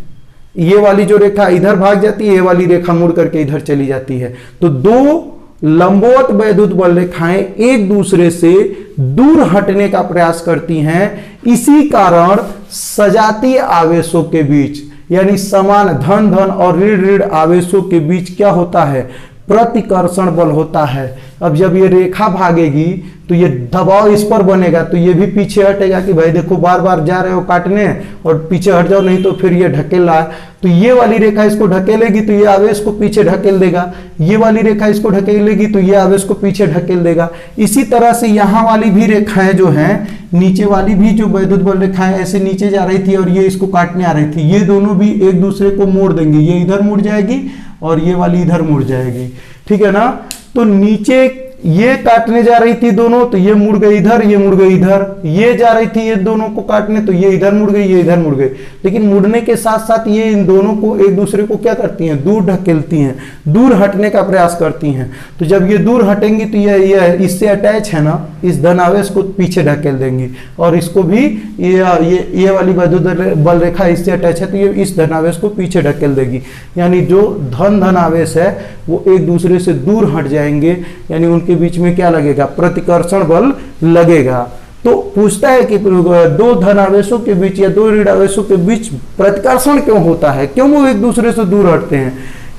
ये वाली जो रेखा इधर भाग जाती है, ये वाली रेखा मुड़ करके इधर चली जाती है। तो दो लंबवत वैद्युत बल रेखाएं एक दूसरे से दूर हटने का प्रयास करती हैं। इसी कारण सजातीय आवेशों के बीच यानी समान धन धन और ऋण ऋण आवेशों के बीच क्या होता है, प्रतिकर्षण बल होता है। अब जब ये रेखा भागेगी तो ये दबाव इस पर बनेगा, तो ये भी पीछे हटेगा कि भाई देखो बार बार जा रहे हो काटने और पीछे हट जाओ, नहीं तो फिर ये ढकेल रहा है। तो ये वाली रेखा इसको ढकेलेगी तो ये आवेश को पीछे ढकेल देगा, ये वाली रेखा इसको ढकेलेगी तो ये आवेश को पीछे ढकेल देगा। इसी तरह से यहाँ वाली भी रेखाएं जो हैं, नीचे वाली भी जो वैद्युत बल रेखाएं ऐसे नीचे जा रही थी और ये इसको काटने आ रही थी, ये दोनों भी एक दूसरे को मोड़ देंगे, ये इधर मुड़ जाएगी और ये वाली इधर मुड़ जाएगी, ठीक है ना। तो नीचे ये काटने जा रही थी दोनों, तो ये मुड़ गई इधर, ये मुड़ गई इधर, ये जा रही थी ये दोनों को काटने, तो ये इधर मुड़ गई, ये इधर मुड़ गई। लेकिन मुड़ने के साथ साथ ये इन दोनों को एक दूसरे को क्या करती हैं, दूर ढकेलती हैं, दूर हटने का प्रयास करती हैं। तो जब ये दूर हटेंगी तो ये इससे अटैच है ना, इस धनावेश को पीछे ढकेल देंगी और इसको भी ये वाली वैद्युत बल रेखा इससे अटैच है तो ये इस धनावेश को पीछे ढकेल देगी। यानी जो धनावेश है वो एक दूसरे से दूर हट जाएंगे, यानी उनके बीच में क्या लगेगा, प्रतिकर्षण बल लगेगा। तो पूछता है कि दो धनावेशों के बीच या दो ऋण आवेशों के बीच प्रतिकर्षण क्यों होता है, क्यों वो एक दूसरे से दूर हटते हैं।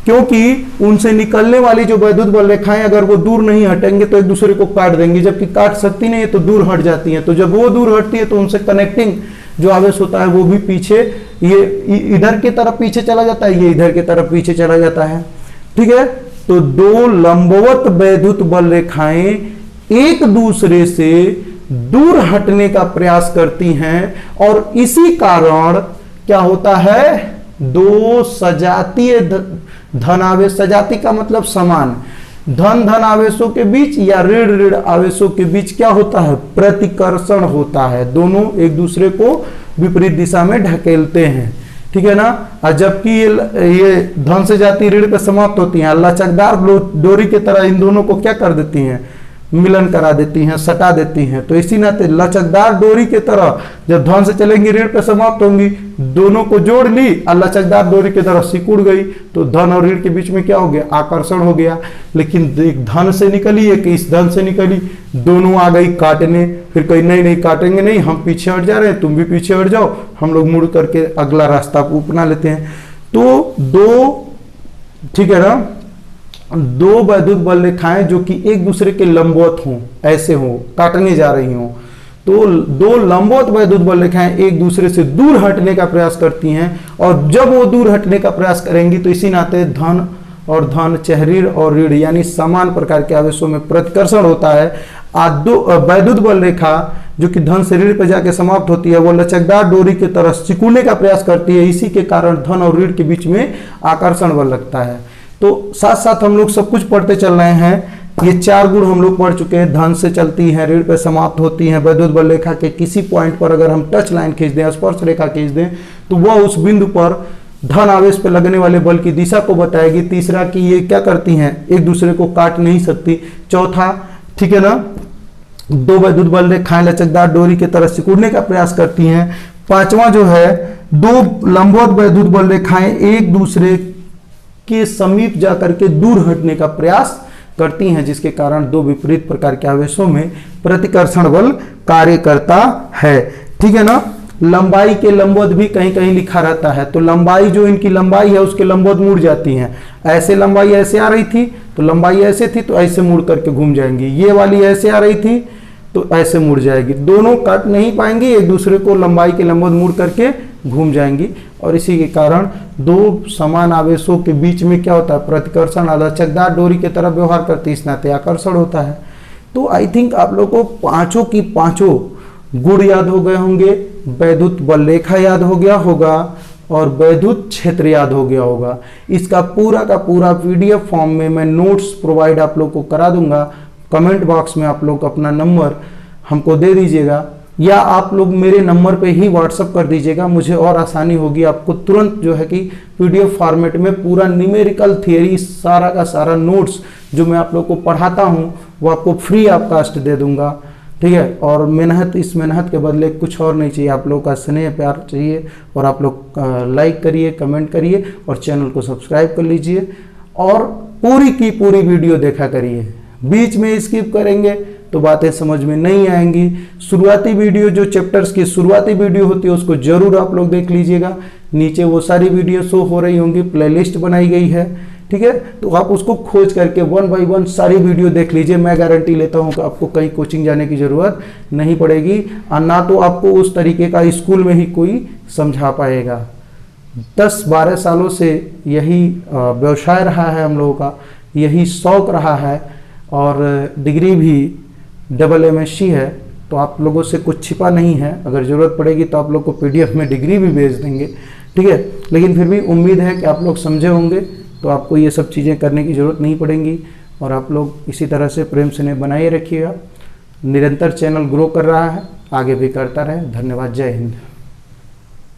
क्योंकि उनसे निकलने वाली जो वैद्युत बल रेखाएं अगर वो दूर नहीं हटेंगे तो एक दूसरे को काट देंगी, जबकि काट सकती नहीं है तो दूर हट जाती हैं। तो जब वो दूर हटती है तो उनसे कनेक्टिंग जो आवेश होता है वो भी पीछे, ये इधर की तरफ पीछे चला जाता है, ये इधर की तरफ पीछे चला जाता है, ठीक है। तो दो लंबवत वैद्युत बल रेखाएं एक दूसरे से दूर हटने का प्रयास करती हैं और इसी कारण क्या होता है, दो सजातीय धनावेश, सजाती का मतलब समान, धन आवेशों के बीच या ऋण ऋण आवेशों के बीच क्या होता है, प्रतिकर्षण होता है। दोनों एक दूसरे को विपरीत दिशा में ढकेलते हैं, ठीक है ना। और जबकि ये धन से जाती ऋण पे समाप्त होती हैं, लचकदार डोरी की तरह इन दोनों को क्या कर देती हैं, मिलन करा देती हैं, सटा देती हैं। तो इसी नाते लचकदार डोरी की तरह जब धन से चलेंगी ऋण पे समाप्त होंगी, दोनों को जोड़ ली और लचकदार डोरी की तरह सिकुड़ गई, तो धन और ऋण के बीच में क्या हो गया, आकर्षण हो गया। लेकिन एक धन से निकली, एक इस धन से निकली, दोनों आ गई काटने, फिर कहीं नहीं काटेंगे नहीं, हम पीछे हट जा रहे हैं, तुम भी पीछे हट जाओ, हम लोग मुड़ करके अगला रास्ता को अपना लेते हैं। तो दो, ठीक है ना, दो वैद्युत बल रेखाएं जो कि एक दूसरे के लंबवत हों, ऐसे हों, काटने जा रही हों, तो दो लंबवत वैद्युत बल रेखाएं एक दूसरे से दूर हटने का प्रयास करती हैं। और जब वो दूर हटने का प्रयास करेंगी तो इसी नाते धन और धन, ऋण और ऋण यानी समान प्रकार के आवेशों में प्रतिकर्षण होता है। वैद्युत बल रेखा जो कि धन से ऋण पर जाके समाप्त होती है वो लचकदार डोरी की तरह सिकुड़ने का प्रयास करती है, इसी के कारण धन और ऋण के बीच में आकर्षण बल लगता है। तो साथ साथ हम लोग सब कुछ पढ़ते चल रहे हैं। ये चार गुण हम लोग पढ़ चुके हैं, धन से चलती हैं, ऋण पे समाप्त होती हैं, वैद्युत बल रेखा के किसी पॉइंट पर अगर हम टच लाइन खींच दें, स्पर्श रेखा खींच दें, तो वह उस बिंदु पर धन आवेश पे लगने वाले बल की दिशा को बताएगी। तीसरा कि ये क्या करती हैं, एक दूसरे को काट नहीं सकती। चौथा, ठीक है ना, दो वैद्युत बल रेखाएं लचकदार डोरी की तरह सिकुड़ने का प्रयास करती हैं। पांचवा जो है, दो लंबवत वैद्युत बल रेखाएं एक दूसरे के समीप जाकर के दूर हटने का प्रयास करती हैं, जिसके कारण दो विपरीत प्रकार के आवेशों में प्रतिकर्षण बल कार्य करता है। ठीक है ना। लंबाई के लंबवत भी कहीं कहीं लिखा रहता है, तो लंबाई जो इनकी लंबाई है उसके लंबवत मुड़ जाती हैं। ऐसे लंबाई ऐसे आ रही थी तो लंबाई ऐसे थी तो ऐसे मुड़ करके घूम जाएंगी, ये वाली ऐसे आ रही थी तो ऐसे मुड़ जाएगी, दोनों कट नहीं पाएंगी, एक दूसरे को लंबाई के लंबवत मुड़ करके घूम जाएंगी। और इसी के कारण दो समान आवेशों के बीच में क्या होता है, प्रतिकर्षण लचकदार डोरी की तरह व्यवहार करती है, इस नाते आकर्षण होता है। तो आई थिंक आप लोग को पांचों की पांचों गुण याद हो गए होंगे, वैद्युत बल रेखा याद हो गया होगा और वैद्युत क्षेत्र याद हो गया होगा। इसका पूरा का पूरा PDF फॉर्म में मैं नोट्स प्रोवाइड आप लोग को करा दूंगा। कमेंट बॉक्स में आप लोग अपना नंबर हमको दे दीजिएगा या आप लोग मेरे नंबर पे ही व्हाट्सअप कर दीजिएगा, मुझे और आसानी होगी। आपको तुरंत जो है कि PDF फॉर्मेट में पूरा न्यूमेरिकल थियरी सारा का सारा नोट्स जो मैं आप लोग को पढ़ाता हूँ वो आपको फ्री ऑफ कास्ट दे दूंगा। ठीक है। और मेहनत, इस मेहनत के बदले कुछ और नहीं चाहिए, आप लोगों का स्नेह प्यार चाहिए। और आप लोग लाइक करिए, कमेंट करिए और चैनल को सब्सक्राइब कर लीजिए और पूरी की पूरी वीडियो देखा करिए। बीच में स्किप करेंगे तो बातें समझ में नहीं आएंगी। शुरुआती वीडियो जो चैप्टर्स की शुरुआती वीडियो होती है उसको जरूर आप लोग देख लीजिएगा, नीचे वो सारी वीडियो शो हो रही होंगी, प्लेलिस्ट बनाई गई है। ठीक है। तो आप उसको खोज करके 1 बाय 1 सारी वीडियो देख लीजिए। मैं गारंटी लेता हूं कि आपको कहीं कोचिंग जाने की जरूरत नहीं पड़ेगी और ना तो आपको उस तरीके का स्कूल में ही कोई समझा पाएगा। 10-12 सालों से यही व्यवसाय रहा है हम लोगों का, यही शौक रहा है और डिग्री भी MSc है। तो आप लोगों से कुछ छिपा नहीं है, अगर ज़रूरत पड़ेगी तो आप लोग को PDF में डिग्री भी भेज देंगे। ठीक है। लेकिन फिर भी उम्मीद है कि आप लोग समझे होंगे, तो आपको ये सब चीज़ें करने की ज़रूरत नहीं पड़ेंगी। और आप लोग इसी तरह से प्रेम स्नेह बनाए रखिएगा। निरंतर चैनल ग्रो कर रहा है, आगे भी करता रहे। धन्यवाद। जय हिंद।